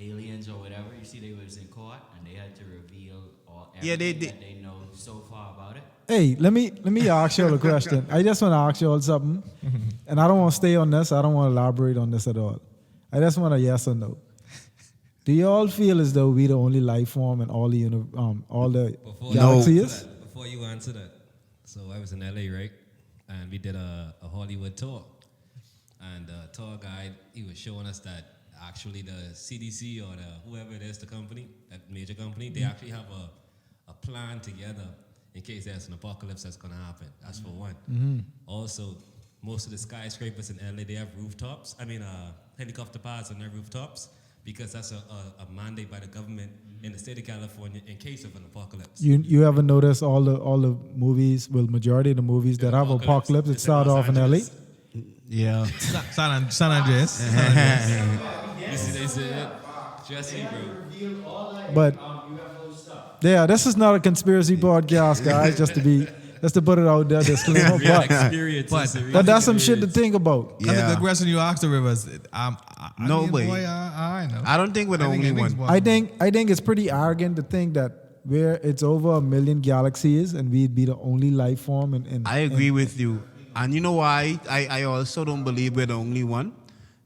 aliens or whatever? You see, they was in court and they had to reveal all Yeah, they everything did. that they know so far about it. Hey, let me ask you all a question. I just want to ask you all something, and I don't want to stay on this. I don't want to elaborate on this at all. I just want a yes or no. Do you all feel as though we the only life form in all the Before galaxies? Before you answer that, so I was in LA, right? And we did a Hollywood tour. And the tour guide, he was showing us that actually the CDC or whoever it is, the company, that major company, they actually have a plan together in case there's an apocalypse that's going to happen. That's for one. Also, most of the skyscrapers in LA, they have rooftops. Helicopter pads on their rooftops. Because that's a mandate by the government in the state of California in case of an apocalypse. You ever notice all the movies? Well, majority of the movies that have apocalypse, it It's in start Los off in LA. Angeles. yeah, San Andreas. You see, they said, Jesse, bro. But yeah, this is not a conspiracy podcast, guys. Just to put it out there, disclaimer. Real experiences. But that's some shit to think about. That's a yeah. good question you asked the Rivers. No way. Boy, I know. I don't think we're the only one. I think it's pretty arrogant to think that it's over 1 million galaxies and we'd be the only life form. I agree with you. And you know why? I also don't believe we're the only one.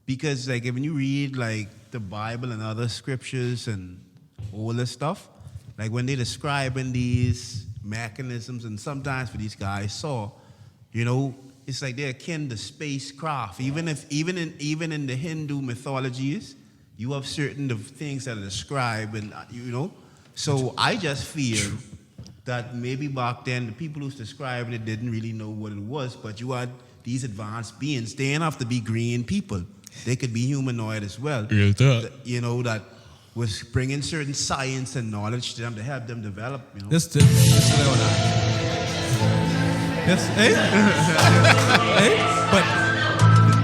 Because like when you read like the Bible and other scriptures and all this stuff, like when they describing these mechanisms and sometimes for these guys saw, you know, it's like they're akin to spacecraft. Even in the Hindu mythologies, you have certain of things that are described and you know. So I just feel that maybe back then the people who's describing it didn't really know what it was, but you had these advanced beings. They didn't have to be green people. They could be humanoid as well. You know, that was bringing certain science and knowledge to them to help them develop. You know, This what I want to ask. Yes, hey, hey, but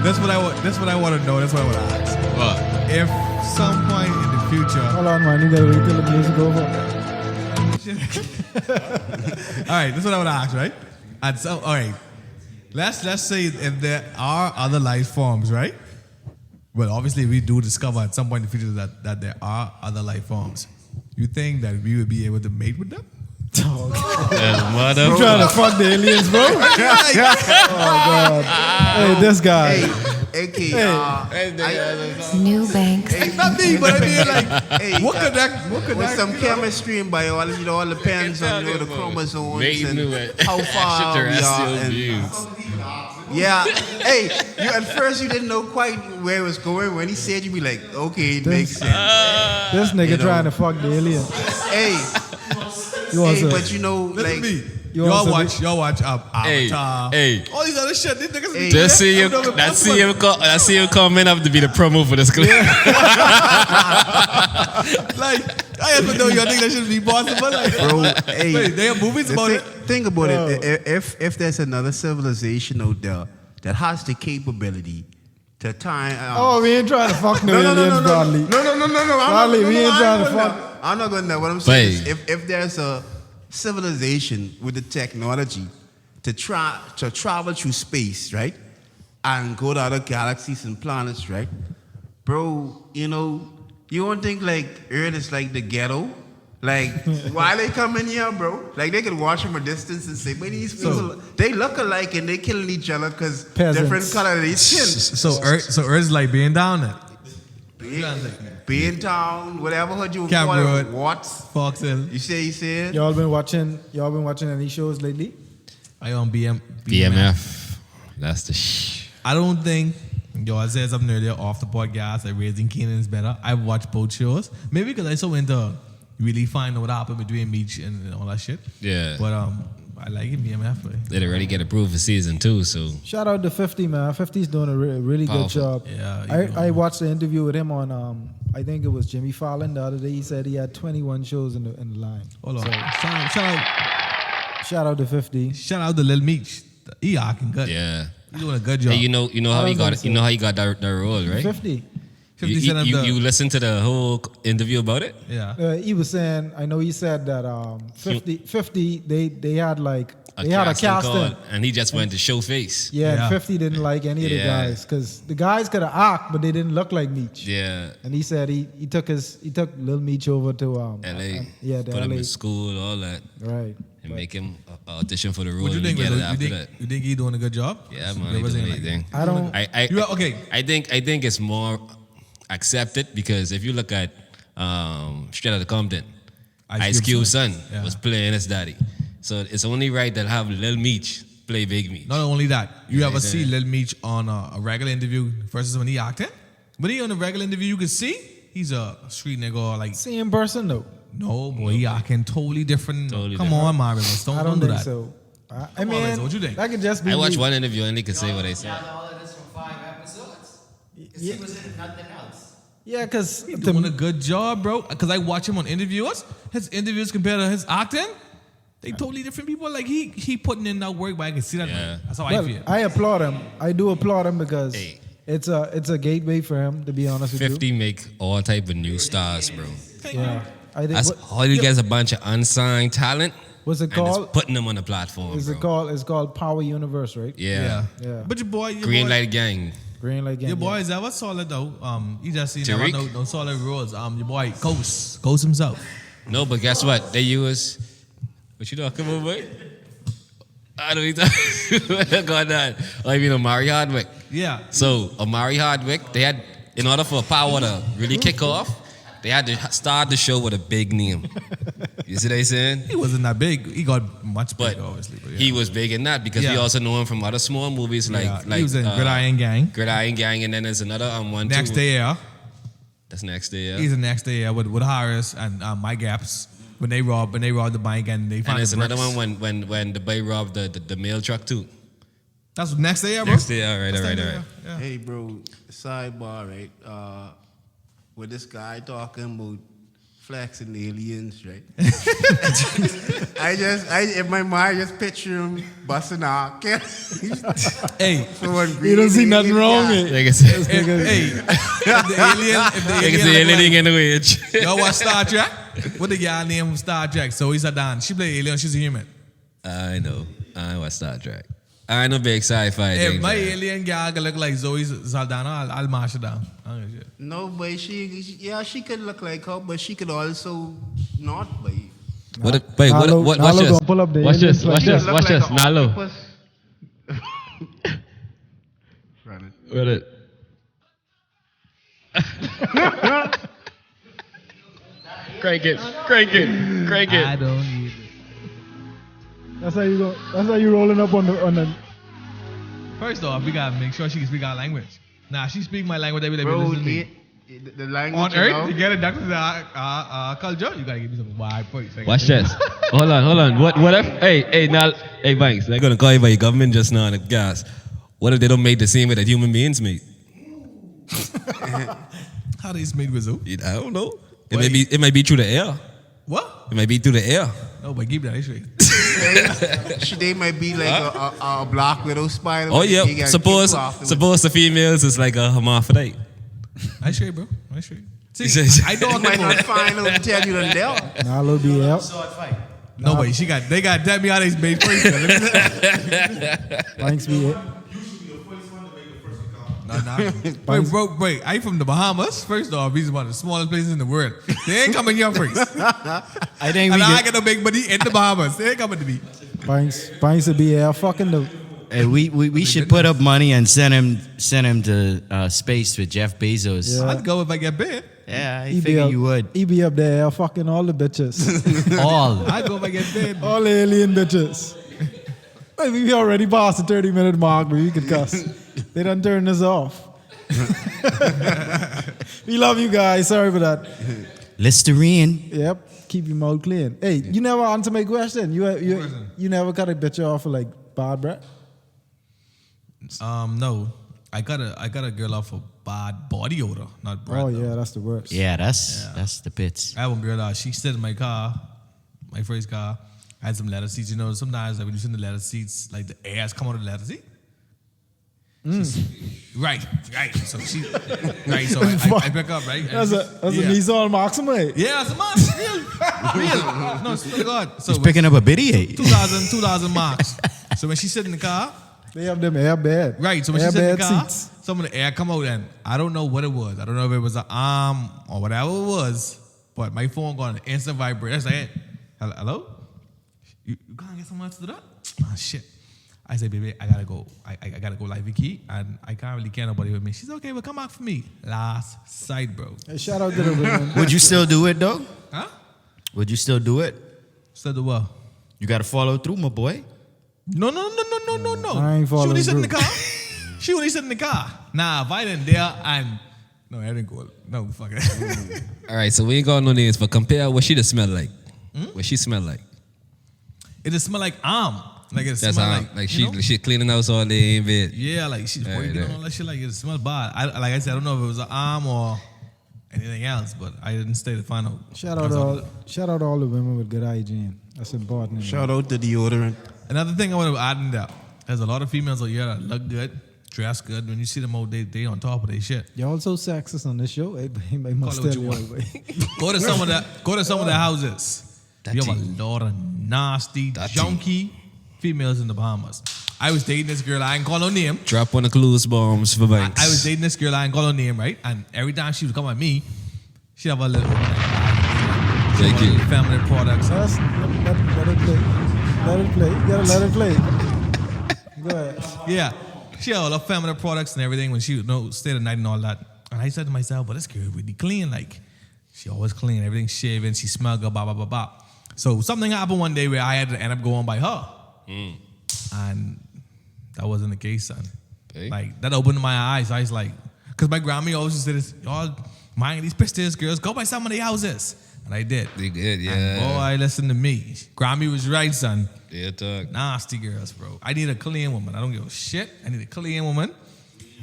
that's what I want to know. That's what I want to ask. What? If some point in the future, Hold on, man. You gotta wait till the music over. all right, that's what I want to ask, right? And so, all right, let's say if there are other life forms, right? Well, obviously, we do discover at some point in the future that there are other life forms. You think that we would be able to mate with them? You Mother. trying to fuck the aliens, bro? Oh God! Hey, this guy. New banks. Not me, but I mean, like, Hey, what could that? with some chemistry and biology, it all depends on the chromosomes Mating and with how far we are. extraterrestrial And, views. yeah, hey, at first you didn't know quite where it was going. When he said, you be like, okay, it makes sense. This nigga You know. trying to fuck the alien. Hey, You want hey, some- but you know, Listen like, to me. You Y'all also- watch Avatar. Hey. All these other shit. These niggas. Hey. Just see you. That's see you coming up to be the promo for this clip. Like, I have to know you think that should be possible. Like, bro, hey, wait, they have movies about it. think about it. If there's another civilization out there that has the capability to tie. Oh, we ain't trying to fuck no aliens, Bradley. No. Bradley, we ain't trying to fuck. I'm not going there. What I'm saying is, if there's a civilization with the technology to travel through space, right, and go to other galaxies and planets, right, bro, you don't think like Earth is like the ghetto? Like, why they come in here, bro? Like, they could watch from a distance and say, but these people, they look alike and they killing each other because different color of their skin. So Earth's like being down there. Being down, whatever hood you Camp call it, Road, Watts. Fox Hill. You say it? Y'all been watching any shows lately? I on BMF. That's the I don't think, I said something earlier off the podcast that Raising Kanan is better. I watched both shows. Maybe because I so into really find out what happened between Meech and all that shit. Yeah. But I like it, BMF. Like. They'd already get approved for season 2, so. Shout out to 50, man. 50's doing a really good job. Yeah. I watched the interview with him on, I think it was Jimmy Fallon the other day. He said he had 21 shows in the line. Hold on. So, shout out to 50. Shout out to Lil Meech. He acting good. Yeah. He's doing a good job. Hey, you know how he got that role, right? 50. You listened to the whole interview about it? Yeah. He was saying, I know he said that 50 they had like a casting call, and he just went to show face. Yeah, and 50 didn't like any of the guys because the guys could have act, but they didn't look like Meech. Yeah. And he said he took Lil Meech over to LA. Put him in school, all that. Right. And make him audition for the role. What you think? You think he's doing a good job? Yeah, man. He's doing anything. I don't. Okay. I think it's more accepted because if you look at Straight Outta Compton, Ice Cube's son was playing his daddy. So it's only right that have Lil Meech play Big Meech. Not only that, you ever see Lil Meech on a regular interview versus when he acting? When he on a regular interview, you can see he's a street nigga. Like see in person though. No, boy, he acting totally different. Totally Come different. on, Marvin. I don't do think that. so. I Come on, mean, Lisa, what you think? That could just be. I watched one interview and they could say what they said. All of this from 5 episodes. Yeah. He was in nothing else. Yeah, because He's doing a good job, bro. Because I watch him on interviews. His interviews compared to his acting, they totally different people. Like he putting in that work, but I can see that. Yeah. That's how I feel. I applaud him. I do applaud him because it's a gateway for him. To be honest with you, 50 make all type of new stars, bro. Yeah, I think. That's all you guys a bunch of unsigned talent. What's it And called? just putting them on the platform. Is it called? It's called Power Universe, right? Yeah. Yeah. But your boy, Green Light Gang. Green Light Gang. Your boy is ever solid though. He just never Tariq? no solid roles. Your boy Coast himself. No, but guess what? They use. What you talking about, boy? I don't know. God, that. Oh, you mean Omari Hardwick? Yeah. So Omari Hardwick, they had, in order for Power to really kick off, they had to start the show with a big name. You see what I'm saying? He wasn't that big. He got much But bigger, obviously. But he was big in that because we Yeah. also know him from other small movies like he was in Gridiron Gang. Gridiron Gang, and then there's another one Next too. Day Air. That's Next Day, yeah. He's in Next Day Air with Harris and Mike Gaps when they robbed the bank and they found And there's the another bricks. one when the boy robbed the mail truck too. That's Next Day Air, bro. Next Day, all right. Yeah. Hey, bro, sidebar, right? With this guy talking about flexing aliens, right? In my mind, just picture him busting out. Hey, You don't see nothing wrong with it. Like I said, if the alien in the wage. Yo, watch Star Trek? What the guy name from Star Trek? So he's a Dan. She play alien. She's a human. I know. I watch Star Trek. I know big sci-fi If things. my man. alien guy could look like Zoe Saldana, I'll mash her down. I don't give a shit. No, but she could look like her, but she could also not be. Watch Naldo this. gonna pull up the Watch this. aliens Watch this. Naldo. Run it. What it? Crank it. I don't need it. That's how you go. That's how you rolling up on the. First off, we gotta make sure she can speak our language. Nah, she speak my language every day. Bro, Listen to me. the language On you Earth, know, to get it back to the culture, you gotta give me some wide points. Watch this. Hold on. What if? Hey, Banks. They're gonna call you by your government just now on the gas. What if they don't make the same way that human beings make? How they made with Zoe? I don't know. It might be through the air. What? It might be through the air. No, but keep that straight. They might be like a black widow spider. Oh They yeah. gotta Suppose kill you afterwards. suppose the females is like a hermaphrodite. I straight, bro. I straight. He See, says- I don't might not know. find out and tell you the devil. Nalo BL. No, but they got that me out of his base first. Thanks, BL. Wait, I from the Bahamas. First off, he's one of the smallest places in the world. They ain't coming here first. I think And we I get, got no big money in the Bahamas. They ain't coming to me. Thanks to BL. Fucking the. we should put up money and send him to space with Jeff Bezos. Yeah. I'd go if I get paid. Yeah, I He be figure up- you would. He be up there fucking all the bitches. All. I'd go if I get paid. all the alien bitches. Hey, we already passed the 30-minute mark, but we could cuss. They done turned us off. We love you guys. Sorry for that. Listerine. Yep. Keep your mouth clean. Hey, you never answer my question. You never cut a bitch off for like bad breath? No. I got a girl off of bad body odor, not breath. Oh, though. yeah, that's the worst. Yeah, that's the bits. I have one girl, she sit in my car, my first car. I had some leather seats. You know, sometimes like when you sit in the leather seats, like the airs come out of the leather seat. Right. So she, right. So I pick up, right. That's a Nissan Maxima. Yeah, that's a man. Real. No, swear to God. So He's picking up a biddy. 2,000 marks. So when she sit in the car, They have them air bed. right. So when she sit in the Airbed car, seats. some of the air come out, and I don't know what it was. I don't know if it was an arm or whatever it was, but my phone got an instant vibrate. That's like, hey, hello? You can't get someone else to do that? Oh, shit. I said, baby, I gotta go. I gotta go live Vicky, and I can't really care nobody with me. She's okay, well, come back for me. Last sight, bro. Hey, shout out to the women. Would you still do it though? Huh? Would you still do it? Said the what? You got to follow through, my boy. No. I ain't She following only sit in the through. car. She only sit in the car. Nah, if I didn't there, and no, I didn't go. No, fuck it. All right, so we ain't got no names, but compare what she just smell like. What she smell like. It just smell like Like it That's smell how, like she you know? she cleaning house all day in bed. Yeah, like she's Right, working right. on all that shit. Like it smells bad. Like I said, I don't know if it was an arm or anything else, but I didn't stay to find out. Shout out to all the women with good hygiene. That's important. Shout out to deodorant. Another thing I want to add in there, there's a lot of females out here that look good, dress good. When you see them out, they on top of their shit. Y'all so sexist on this show. Hey, I must Call it tell what you. you want. Go to some of the houses. You have a lot of nasty, junky females in the Bahamas. I was dating this girl, I ain't call no name. Drop on the clues bombs for banks. I was dating this girl, I ain't call her name, right? And every time she would come at me, she'd have a little Thank you. feminine products. Let it play. Let it play. You gotta let it play. Go ahead. Yeah. She had all her feminine products and everything when she would stay the night and all that. And I said to myself, but this girl really clean. Like, she always clean, everything shaving, she smell good, blah, blah, blah, blah. So something happened one day where I had to end up going by her. And that wasn't the case, son. Hey. Like, that opened my eyes. I was like, because my grandma always said this, y'all mind these pistis girls, go by some of the houses. And I did. They good, yeah. And boy, listen to me. Grammy was right, son. Yeah, talk. Nasty girls, bro. I need a clean woman. I don't give a shit. I need a clean woman.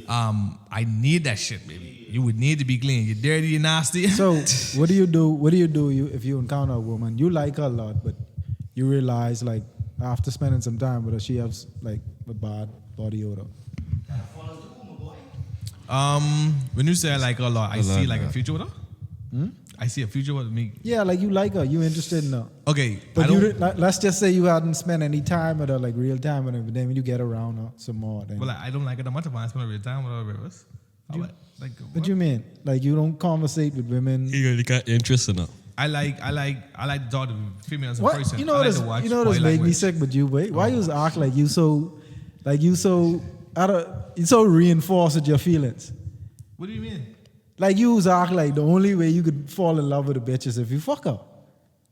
I need that shit, baby. You would need to be clean. You're dirty, you're nasty. So, what do you do if you encounter a woman? You like her a lot, but you realize, like, after spending some time with her, she has, like, a bad body odor. When you say I like her a lot, I see like a future with her. Hmm? I see a future with me. Yeah, like, you like her. You interested in her. Okay, But let's just say you hadn't spent any time with her, like, real time with her, but then when you get around her some more, then... Well, I don't like it that much. If I spend a real time with her, Rivers. What do you mean? Like, you don't conversate with women? You really got interest in her. I like to talk to females in What? person. You know I what like this, to watch you know what this body make me language. sick with you, wait? Why you act like you so reinforced with your feelings? What do you mean? Like you act like the only way you could fall in love with a bitch is if you fuck her.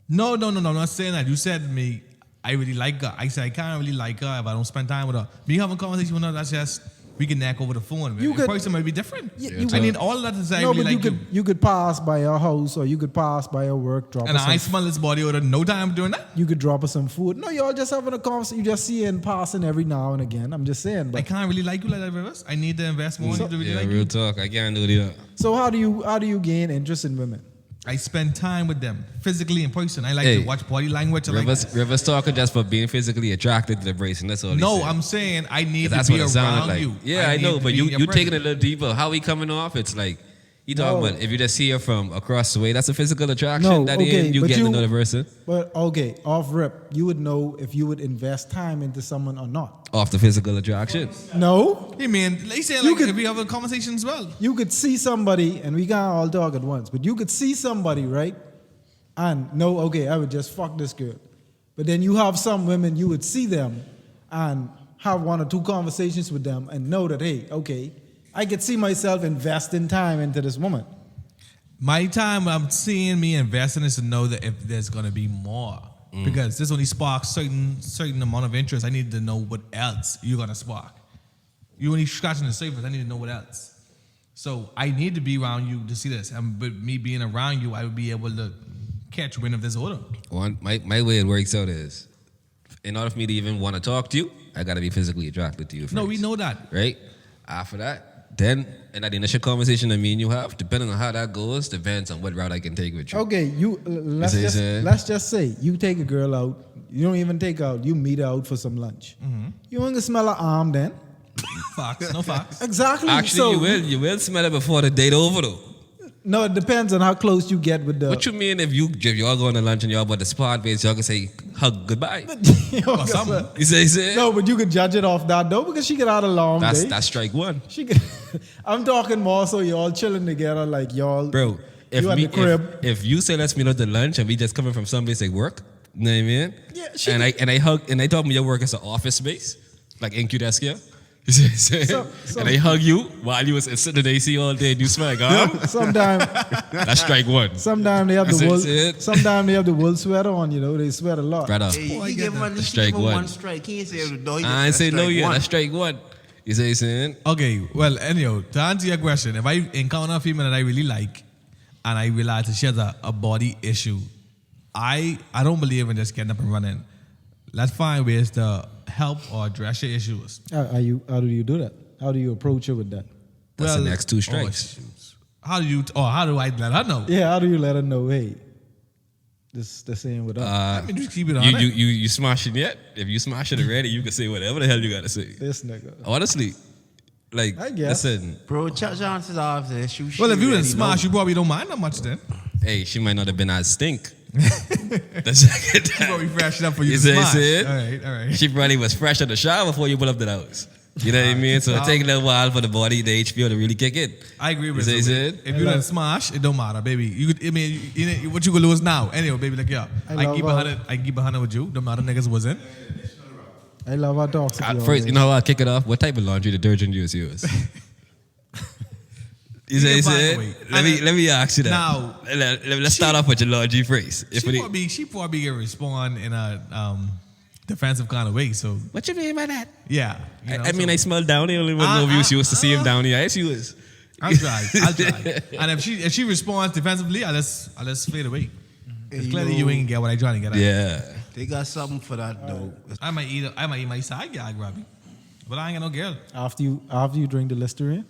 No, I'm not saying that. You said to me, I really like her. I said I can't really like her if I don't spend time with her. Me having a conversation with her, that's just we can knack over the phone. You In could- person might be different. you I need all of that to say I No, really but like you. you could pass by her house or you could pass by her work, drop And her I some, smell this body odor. No time doing that. you could drop her some food. No, y'all just having a conversation. You just see her in passing every now and again. I'm just saying. I But can't really like you like that, Rivers. I need to invest more in you to really Yeah, like real you. talk. I can't do that. so how do you gain interest in women? I spend time with them, physically in person. I like to watch body language. Rivers talking just for being physically attracted to the bracing. That's all. No, I'm saying I need to that's be what it sounded around like. you. Yeah, I know, but you taking presence. it a little deeper. How he coming off? It's like you talking about if you just see her from across the way, that's a physical attraction. No, that okay, you but get to know the person But okay, off rip, you would know if you would invest time into someone or not. off the physical attraction. No, Hey man, they say You like could- if we have a conversation as well. you could see somebody, and we can't all talk at once, but you could see somebody, right? And no, okay, I would just fuck this girl. But then you have some women, you would see them and have one or two conversations with them and know that, hey, okay, I could see myself investing time into this woman. My time I'm seeing me investing is to know that if there's gonna be more. Because this only sparks certain amount of interest. I need to know what else you're gonna spark. You only scratching the surface, I need to know what else. So I need to be around you to see this. But me being around you, I would be able to catch wind of this order. My way it works out is, in order for me to even want to talk to you, I gotta be physically attracted to you first. No, we know that. Right? After that, then in that initial conversation that me and you have, depending on how that goes, depends on what route I can take with you. Okay, let's just say you take a girl out, you don't even take her out, you meet her out for some lunch. You ain't gonna smell her arm then. Facts, no facts. Exactly. Actually, you will smell it before the date over though. No, it depends on how close you get with the. What you mean if y'all going to lunch and y'all about the spot base, y'all can say hug goodbye? Or something. You say? No, but you could judge it off that though, because she could have a long day. That's strike one. She could. I'm talking more so y'all chilling together, like y'all. Bro, you at the crib. if you say let's meet at the lunch and we just coming from someplace like work, you know what I mean? Yeah, and I hug and I talk about your work as an office space, like NQ desk here. You see what I'm saying? And I hug you while you was sitting in the AC all day and you smell like Sometimes that's strike one. Sometimes they have the wool. It. Sometimes they have the wool sweater on. You know, they sweat a lot. Brother. Hey, you give him at least Strike one strike. He ain't say the door. I ain't say no yet. That's strike one. You see what I'm saying? Okay, well, anyhow, to answer your question, if I encounter a female that I really like and I realize that she has a body issue, I don't believe in just getting up and running. Let's find ways to help or address your issues. How do you do that? How do you approach her with that? That's the next two strikes. How do I let her know? Yeah, how do you let her know? Hey, this ain't with us. I mean, just keep it on. You smashing yet? If you smash it already, you can say whatever the hell you gotta say. This nigga. Honestly, like, I guess. listen. Bro, chances are if well, if you didn't smash, you probably don't mind that much then. Hey, she might not have been as stink. That's She probably freshed up for you to see what I'm smash. saying? All right. She probably was fresh out the shower before you pull up the house. You know what I mean? So it take a little while for the body, the HBO to really kick in. I agree with you. you. If you didn't smash, it don't matter, baby. What you gonna lose now? Anyway, baby, like yeah, I keep 100 with you. No matter niggas was in. I love our dogs. First, you know how I'll kick it off? What type of laundry detergent do you use? You say? Let me ask you that. Now, let's start off with your laundry phrase. She probably gonna respond in a defensive kind of way. So what you mean by that? Yeah, I mean I smell Downy. Only one no views. She was to see him Downy. I see you is. I'll try. And if she responds defensively, I'll just fade away. It's clearly you ain't get what I trying to get at. Yeah. They got something for that though. I might eat my side gag, Robbie. But I ain't got no girl. After you drink the Listerine?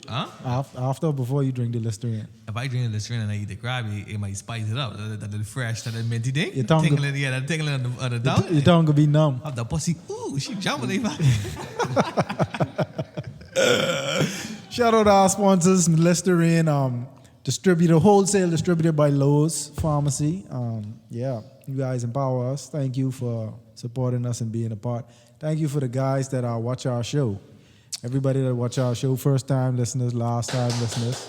Huh? After or before you drink the Listerine? If I drink the Listerine and I eat the Krabby, it might spice it up. That little fresh, that little minty thing. Your tongue that tingling on the down. Your tongue could be numb. Have the pussy. Ooh, she jumping. Shout out to our sponsors, Listerine, wholesale distributed by Lowe's Pharmacy. Yeah, you guys empower us. Thank you for supporting us and being a part. Thank you for the guys that watch our show. Everybody that watch our show, first time listeners, last time listeners.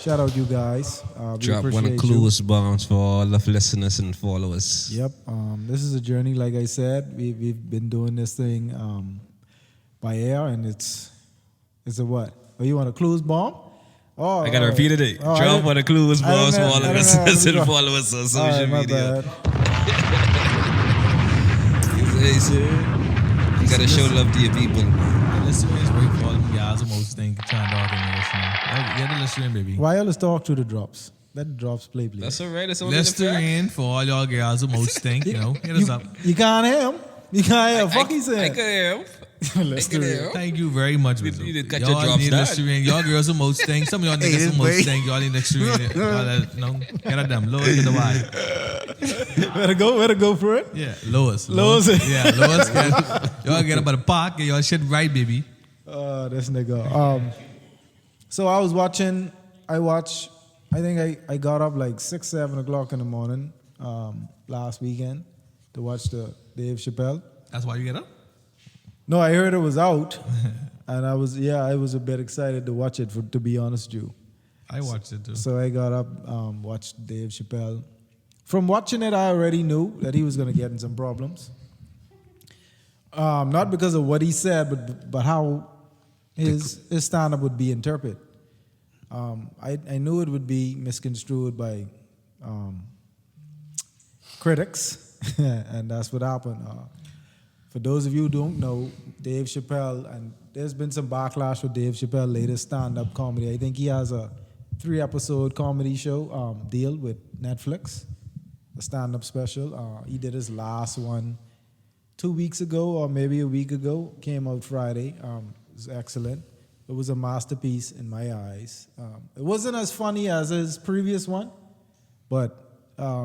Shout out you guys. Drop one of clues bombs for all the listeners and followers. Yep. This is a journey, like I said. We've been doing this thing by air, and it's a what? Oh, you want a clues bomb? Oh, I gotta repeat it. Drop one of clues bombs for all the listeners and followers on social media. You gotta show love to your people. Listerine is great for all them guys who most think trying to dog in the Listerine. Get the Listerine, baby. Why y'all talk through the drops? Let the drops play, please. That's all right. It's only Listerine for all y'all girls who most think, hit us up. You can't hear him. You can't hear him. Fuck he said. I can hear him. Listerine. Thank you very much, Wizzo. You did cut your Y'all drops need down. Listerine. Y'all girls the most thing. Some of y'all niggas this the most boy. thing. Y'all need Listerine. Y'all, get at them. Lower get the body. Where to go for it? Yeah, lowest. Lowest. Yeah, lowest. Y'all get up at the park. Get y'all shit right, baby. This nigga. So I was watching. I think I got up like 6, 7 o'clock in the morning last weekend to watch the Dave Chappelle. That's why you get up? No, I heard it was out, and I was a bit excited to watch it. To be honest with you, I watched it too. so I got up, watched Dave Chappelle. From watching it, I already knew that he was going to get in some problems. Not because of what he said, but how his stand-up would be interpreted. I knew it would be misconstrued by critics, and that's what happened. For those of you who don't know, Dave Chappelle, and there's been some backlash with Dave Chappelle's latest stand-up comedy. I think he has a 3-episode comedy show deal with Netflix, a stand-up special. He did his last one 2 weeks ago or maybe a week ago. Came out Friday. It was excellent. It was a masterpiece in my eyes. It wasn't as funny as his previous one, but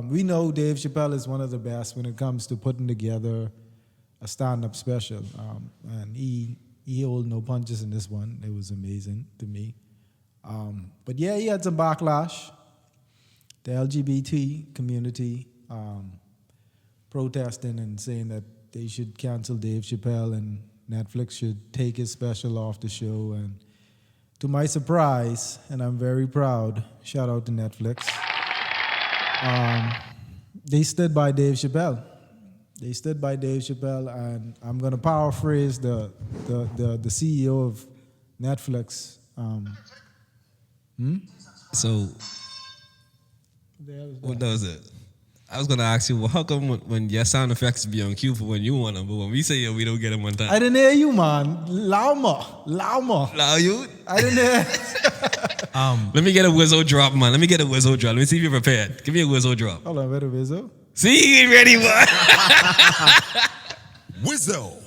we know Dave Chappelle is one of the best when it comes to putting together a stand-up special, and he held no punches in this one. It was amazing to me. But yeah, he had some backlash. The LGBT community protesting and saying that they should cancel Dave Chappelle and Netflix should take his special off the show. And to my surprise, and I'm very proud, shout out to Netflix, they stood by Dave Chappelle. They stood by Dave Chappelle, and I'm going to paraphrase the CEO of Netflix. So, what does it? I was going to ask you, well, how come when your sound effects be on cue for when you want them, but when we say we don't get them one time? I didn't hear you, man. Louder. Allow you? I didn't hear. Let me get a whistle drop, man. Let me see if you're prepared. Give me a whistle drop. Hold on, wait a minute. See, he ain't ready, man. Wizzo.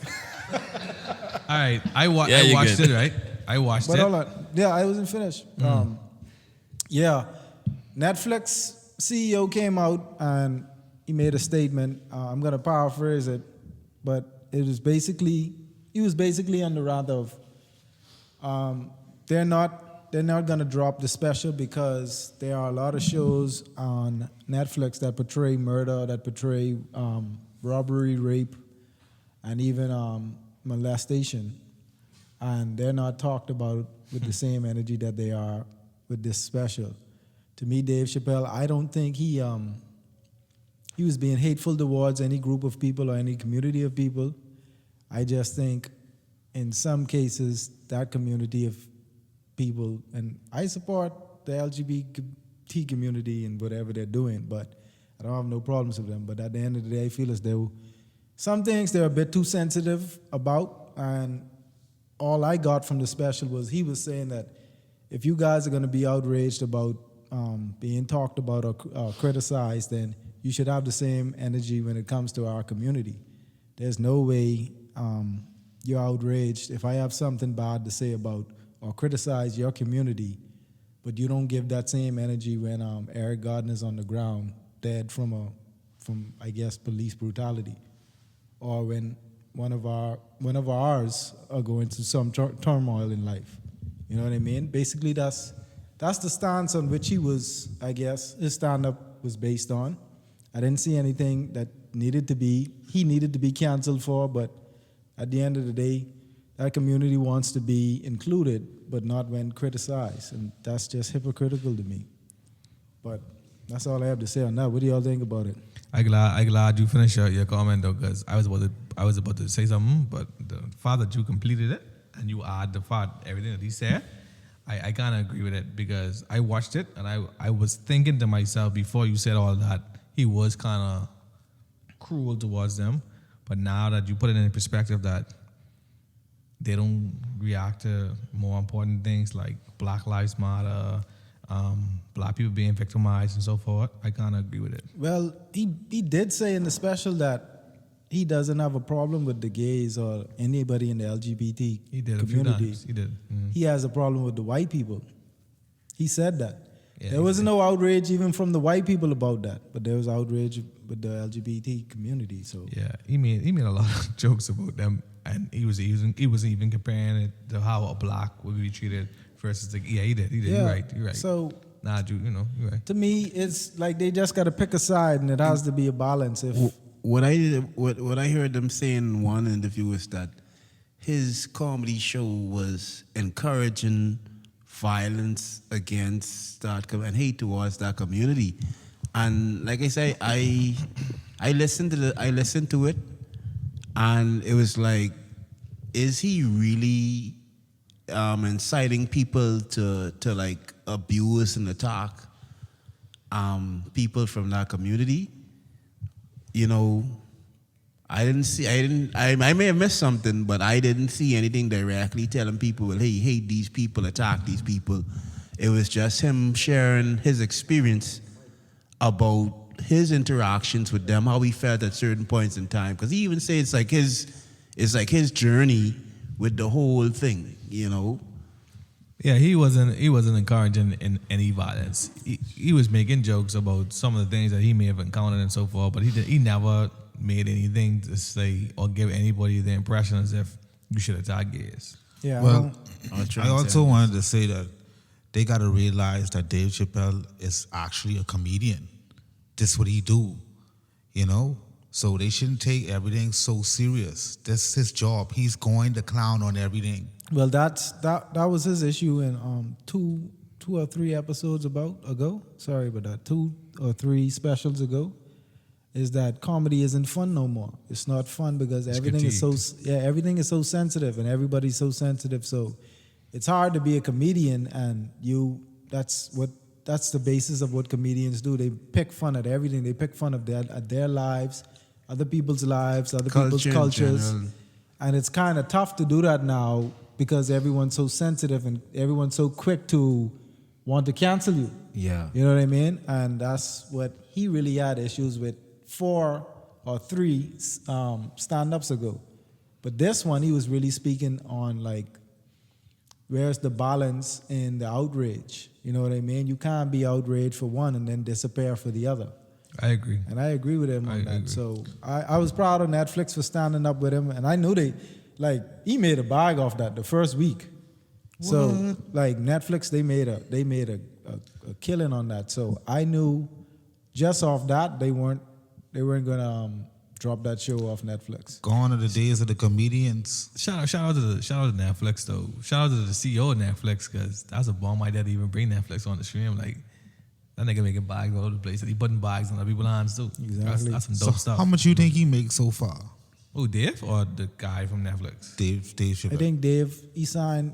All right, I watched good. it, right? I watched But it. hold on. Yeah, I wasn't finished. Yeah, Netflix CEO came out and he made a statement. I'm going to paraphrase it, but he was basically on the rant of they're not going to drop the special because there are a lot of shows on Netflix that portray murder, that portray robbery, rape, and even molestation. And they're not talked about with the same energy that they are with this special. To me, Dave Chappelle, I don't think he was being hateful towards any group of people or any community of people. I just think in some cases that community of people, and I support the LGBT community and whatever they're doing, but I don't have no problems with them. But at the end of the day, I feel as though some things they're a bit too sensitive about, and all I got from the special was he was saying that if you guys are going to be outraged about being talked about or criticized, then you should have the same energy when it comes to our community. There's no way you're outraged if I have something bad to say about or criticize your community, but you don't give that same energy when Eric Gardner's on the ground dead from I guess police brutality, or when one of ours are going through some turmoil in life. You know what I mean? Basically, that's the stance on which he was, I guess, his stand-up was based on. I didn't see anything that he needed to be canceled for, but at the end of the day, that community wants to be included, but not when criticized, and that's just hypocritical to me. But that's all I have to say on that. What do y'all think about it? I glad you finished your comment though, because I was about to say something, but the fact that you completed it and you add the fact everything that he said, I kind of agree with it, because I watched it and I was thinking to myself before you said all that he was kind of cruel towards them, but now that you put it in perspective that they don't react to more important things like Black Lives Matter, black people being victimized and so forth, I kind of agree with it. Well, he did say in the special that he doesn't have a problem with the gays or anybody in the LGBT He did a few community. times. He did. He has a problem with the white people. He said that. Yeah, there was no outrage even from the white people about that, but there was outrage with the LGBT community. So Yeah, he made a lot of jokes about them, and he was even comparing it to how a black would be treated versus the he did. yeah, You're right. So Nah, dude, you're right. to me, it's like they just got to pick a side, and it has to be a balance. If What I heard them say in one interview is that his comedy show was encouraging violence against that and hate towards that community, and like I say, I listened to it, and it was like, is he really inciting people to like abuse and attack people from that community? You know, I may have missed something, but I didn't see anything directly telling people, well, hey, hate these people, attack these people. It was just him sharing his experience about his interactions with them, how he felt at certain points in time. Because he even said it's like his journey with the whole thing, you know. Yeah, he wasn't encouraging in any violence. He was making jokes about some of the things that he may have encountered and so forth, but he never made anything to say or give anybody the impression as if you should attack gays. yeah, Well, I I also wanted to say that they got to realize that Dave Chappelle is actually a comedian. This what he do, you know? So they shouldn't take everything so serious. That's his job. He's going to clown on everything. well, that was his issue in two or three episodes ago. Sorry about that. 2 or 3 specials ago. Is that comedy isn't fun no more. It's not fun because everything is so sensitive and everybody's so sensitive. So it's hard to be a comedian, and that's the basis of what comedians do. They pick fun at everything. They pick fun of their lives, other people's lives, other people's cultures. And it's kind of tough to do that now because everyone's so sensitive and everyone's so quick to want to cancel you. Yeah. You know what I mean? And that's what he really had issues with 4 or 3 stand-ups ago. But this one, he was really speaking on, like, where's the balance in the outrage? You know what I mean? You can't be outraged for one and then disappear for the other. I agree. And I agree with him on that. agree. So I was proud of Netflix for standing up with him. And I knew he made a bag off that the first week. So, like, Netflix, they made a killing on that. So I knew just off that they weren't gonna drop that show off Netflix. Gone are the days of the comedians. Shout out to Netflix though. Shout out to the CEO of Netflix, because that's a bomb idea to even bring Netflix on the stream. Like, that nigga making bags all over the place. And he putting bags on other people's hands too. Exactly. That's some dope stuff. How much you think he makes so far? Oh, Dave or the guy from Netflix? Dave Chappelle. I think Dave,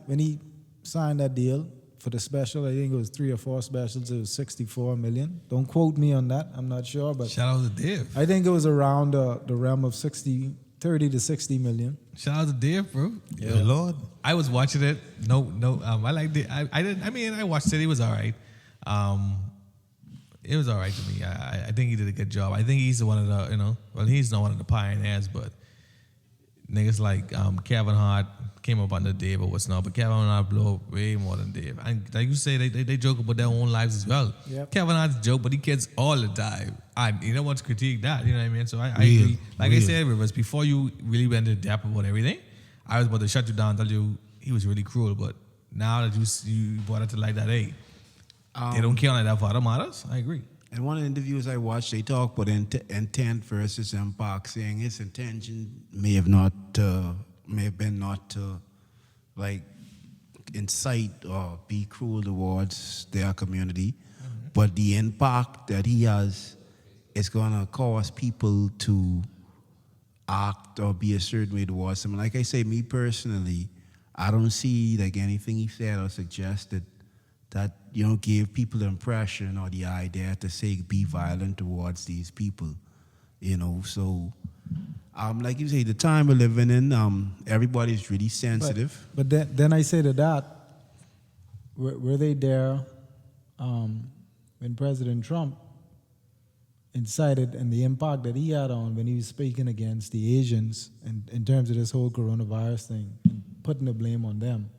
when he signed that deal for the special, I think it was 3 or 4 specials, it was $64 million. Don't quote me on that, I'm not sure, but Shout out to Dave. I think it was around the realm of 30 to 60 million. Shout out to Dave, bro. Yeah. Lord. I was watching it. No. I liked it. I didn't. I mean, I watched it. It was all right. It was all right to me. I think he did a good job. I think he's one of the, well, he's not one of the pioneers, but niggas like Kevin Hart came up under Dave or what's not, but Kevin Hart blew up way more than Dave. And like you say, they joke about their own lives as well. Yep. Kevin Hart's joke, but he kids all the time. You don't want to critique that, you know what I mean? So I agree. Like I said, Rivers, before you really went into depth about everything, I was about to shut you down and tell you he was really cruel, but now that you brought it to light that, hey, they don't care like that for other matters, I agree. In one of the interviews I watched, they talk about intent versus impact, saying his intention may have been not to like incite or be cruel towards their community, but the impact that he has is gonna cause people to act or be a certain way towards him. Like I say, me personally, I don't see like anything he said or suggested that gave people the impression or the idea to say be violent towards these people, So, like you say, the time we're living in, everybody's really sensitive. But then I say to that, were they there when President Trump incited and the impact that he had on when he was speaking against the Asians in terms of this whole coronavirus thing, and putting the blame on them,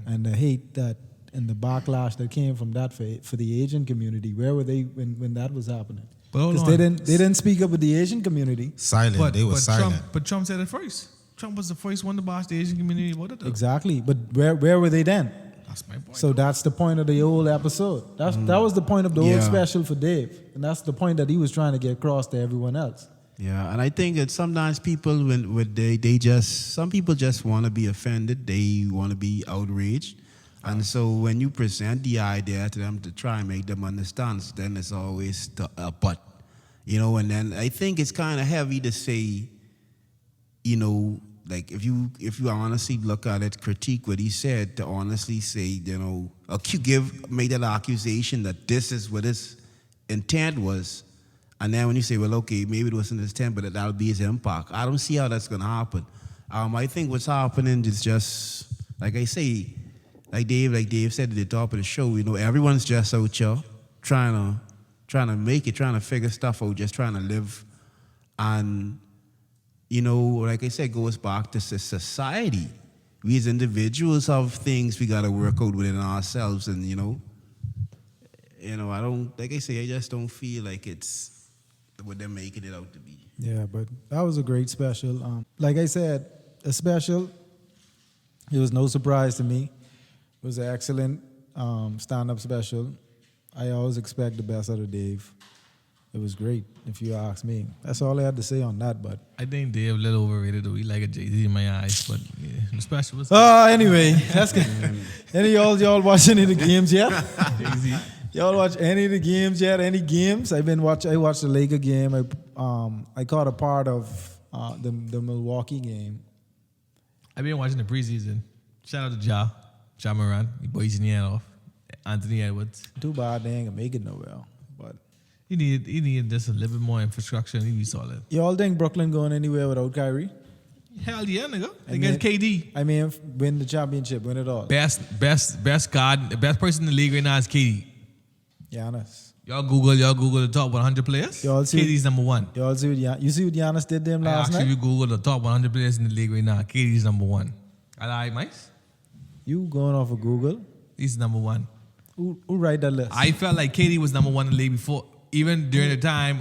and the hate that and the backlash that came from that for the Asian community. Where were they when that was happening? Because they didn't speak up with the Asian community. Silent. They were silent. Trump said it first. Trump was the first one to bash the Asian community. Exactly. But where were they then? That's my point. So that's the point of the whole episode. That was the point of the whole special for Dave. And that's the point that he was trying to get across to everyone else. Yeah, and I think that sometimes people, some people just want to be offended. They want to be outraged. And so when you present the idea to them to try and make them understand, then it's always but. And then I think it's kind of heavy to say, like if you honestly look at it, critique what he said, to honestly say, make that accusation that this is what his intent was, and then when you say, well, okay, maybe it wasn't his intent, but that'll be his impact. I don't see how that's going to happen. I think what's happening is just, like I say, like Dave said at the top of the show, everyone's just out here trying to make it, trying to figure stuff out, just trying to live, and like I said, goes back to society. We as individuals have things we gotta work out within ourselves, and I don't, like I say, I just don't feel like it's what they're making it out to be. Yeah, but that was a great special. Like I said, a special. It was no surprise to me. It was an excellent stand-up special. I always expect the best out of Dave. It was great, if you ask me. That's all I had to say on that, but... I think Dave a little overrated, though. He like a Jay-Z in my eyes, but yeah, the special was... Anyway, that's good. Any of y'all watch any of the games yet? Jay-Z. Y'all watch any of the games yet? Any games? I watched the Laker game. I caught a part of the Milwaukee game. I've been watching the preseason. Shout out to Ja Morant. He boys in the off. Anthony Edwards. Too bad they ain't gonna make it nowhere. But he needed just a little bit more infrastructure and he'd be solid. Y'all think Brooklyn going anywhere without Kyrie? Hell yeah, nigga. Against KD. I mean, win the championship, win it all. Best person in the league right now is KD. Giannis. Y'all Google the top 100 players. KD's number one. Y'all see you see what Giannis did them last night? You Google the top 100 players in the league right now. KD's number one. All right, Mike? You going off of Google? He's number one. Who write that list? I felt like KD was number one in the league before, even during the time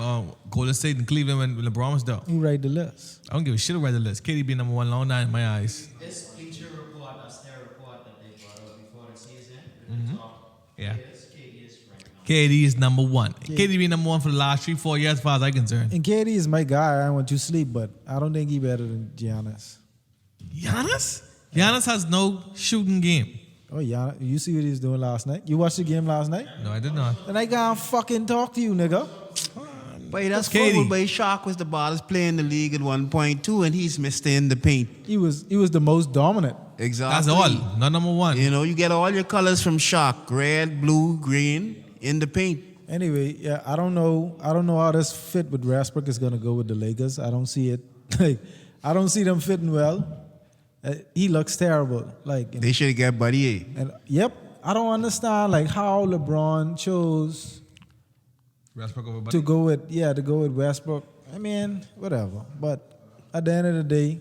Golden State and Cleveland when LeBron was there. Who write the list? I don't give a shit who write the list. KD be number one long time in my eyes. This Bleacher Report, that's their report that they brought out before the season. Yeah. KD is right now. KD is number one. KD be number one for the last 3-4 years as far as I'm concerned. And KD is my guy. I don't want you to sleep, but I don't think he better than Giannis. Giannis? Giannis has no shooting game. Oh, Giannis. You see what he was doing last night? You watched the game last night? No, I did not. And I can't fucking talk to you, nigga. But that's football, but Shark was the baddest player in the league at one point too, and he's missed in the paint. He was the most dominant. Exactly. That's all. Not number one. You get all your colors from Shark: red, blue, green, in the paint. Anyway, yeah, I don't know how this fit with Westbrook is gonna go with the Lakers. I don't see it. I don't see them fitting well. He looks terrible. They should get Buddy A. And I don't understand how LeBron chose Westbrook over Buddy? to go with Westbrook. I mean, whatever. But at the end of the day,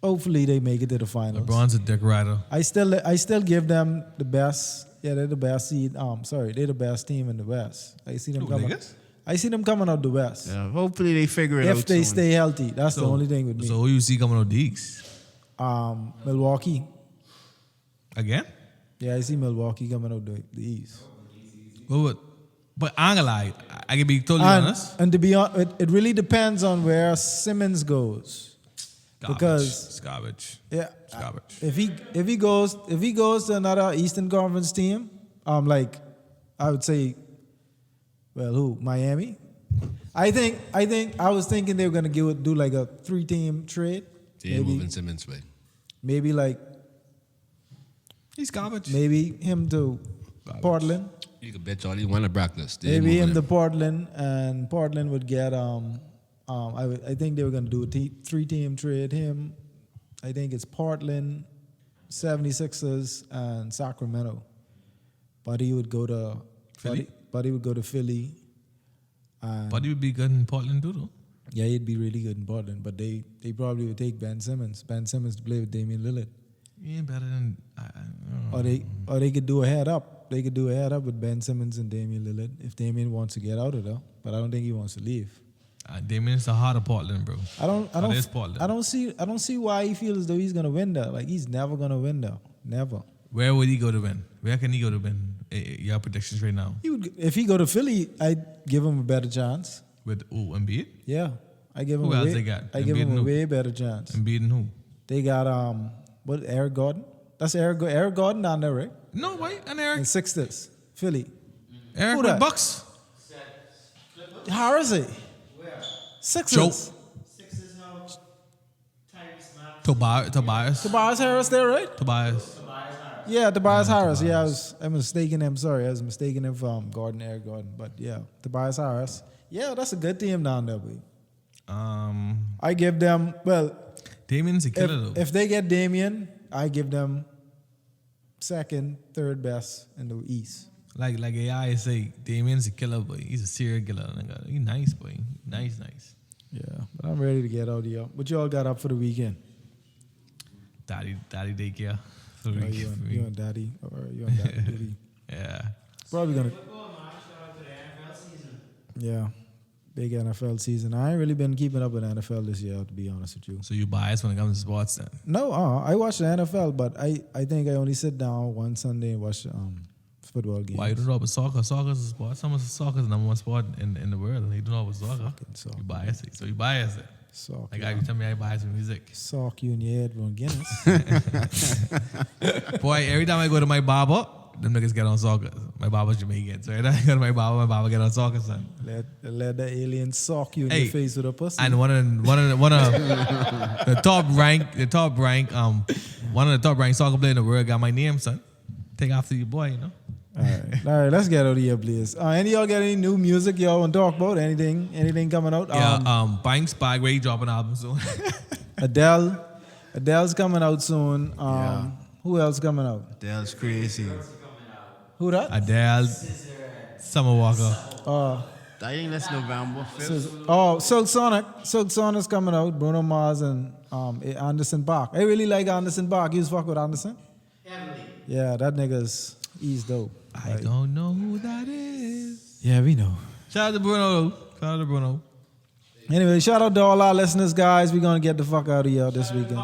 hopefully they make it to the finals. LeBron's a dick rider. I still give them the best. Yeah, they're the best seed. They're the best team in the West. I see them coming. Niggas? I see them coming out the West. Yeah, hopefully they figure it out if they soon. stay healthy. That's the only thing with me. So who you see coming out the East? Milwaukee. Again? Yeah, I see Milwaukee coming out the East. But I'm gonna lie, I can be totally honest. And to be honest, it really depends on where Simmons goes. Because it's garbage. Yeah, it's garbage. If he goes to another Eastern Conference team, I would say, well, who? Miami. I was thinking they were gonna do like a 3-team trade. They're moving Simmons way. Maybe he's garbage. Maybe him to Portland. You can bet all you want to Brockness. Maybe him to Portland, and Portland would get I think they were gonna do a 3-team trade. Him, I think it's Portland, 76ers, and Sacramento. Buddy would go to Philly. Buddy would go to Philly. And Buddy would be good in Portland too, though. yeah, he'd be really good in Portland, but they probably would take Ben Simmons to play with Damian Lillard. He ain't better than. Or they could do a head up. They could do a head up with Ben Simmons and Damian Lillard if Damian wants to get out of there. But I don't think he wants to leave. Damian's the heart of Portland, bro. That is Portland. I don't see why he feels as though he's gonna win there. Like he's never gonna win there. Never. Where would he go to win? Where can he go to win? Your predictions right now. If he go to Philly, I'd give him a better chance. With Embiid? Yeah. I give him Who else they got? I give him Embiid a and way better chance. Embiid and who? They got Eric Gordon? That's Eric Gordon down there, right? No, wait, and Eric. And Sixers, Philly. Eric Who with that? Bucks. How is he? Where? Sixers. Sixes now. Tyrese Maxey. Tobias Harris there, right? Tobias. Yeah, Tobias Harris. Yeah, I'm mistaken him. Sorry, I was mistaken him from Eric Gordon. But yeah, Tobias Harris. Yeah, that's a good team down there, boy. I give them, Damian's a killer, though. if they get Damian, I give them second, third best in the East. Like AI say, Damian's a killer, boy. He's a serial killer. He's nice, boy. Nice. Yeah, but I'm ready to get out of here. What y'all got up for the weekend? Daddy daycare. For the Are weekend. you on daddy or you on daddy duty? Yeah. Probably gonna. Football, man. Shout out to the NFL season. Yeah, big NFL season. I ain't really been keeping up with NFL this year, to be honest with you. So you biased when it comes to sports then? No, I watch the NFL, but I think I only sit down one Sunday and watch football games. Why you don't know about soccer? Soccer's a sport. Soccer's the number one sport in the world. You don't know about soccer. Soccer. You biased it. So you biased it. Sock. Like you tell me I biased with music. Sock you in your head from Guinness. Boy, every time I go to my barber, them niggas get on soccer. My barber's Jamaican. So every time I go to my barber get on soccer, son. Let the alien sock you in your face with a pussy. And one of the top rank one of the top ranked soccer players in the world got my name, son. Take after your boy, you know. All right, let's get out of here, please. Any of y'all got any new music y'all want to talk about? Anything coming out? Yeah, Banks Bagway dropping an album soon. Adele's coming out soon. Yeah. Who else coming out? That's crazy. Who that? Adele, Summer Walker. I think that's November 5th. Silk Sonic's coming out. Bruno Mars and Anderson .Paak. I really like Anderson .Paak. You fuck with Anderson? Heavily. Yeah, that he's dope. I don't know who that is. Yeah, we know. Shout out to Bruno. Anyway, shout out to all our listeners, guys. We're going to get the fuck out of here this weekend.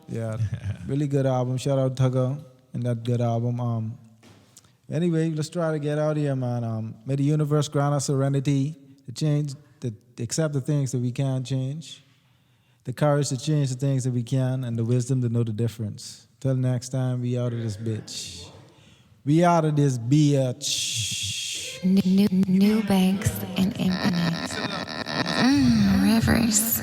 Yeah, really good album. Shout out Tugger and that good album. Anyway, let's try to get out of here, man. May the universe grant us serenity to change, to accept the things that we can't change, the courage to change the things that we can, and the wisdom to know the difference. Till next time, we out of this bitch. We out of this bitch. New banks and infinite rivers.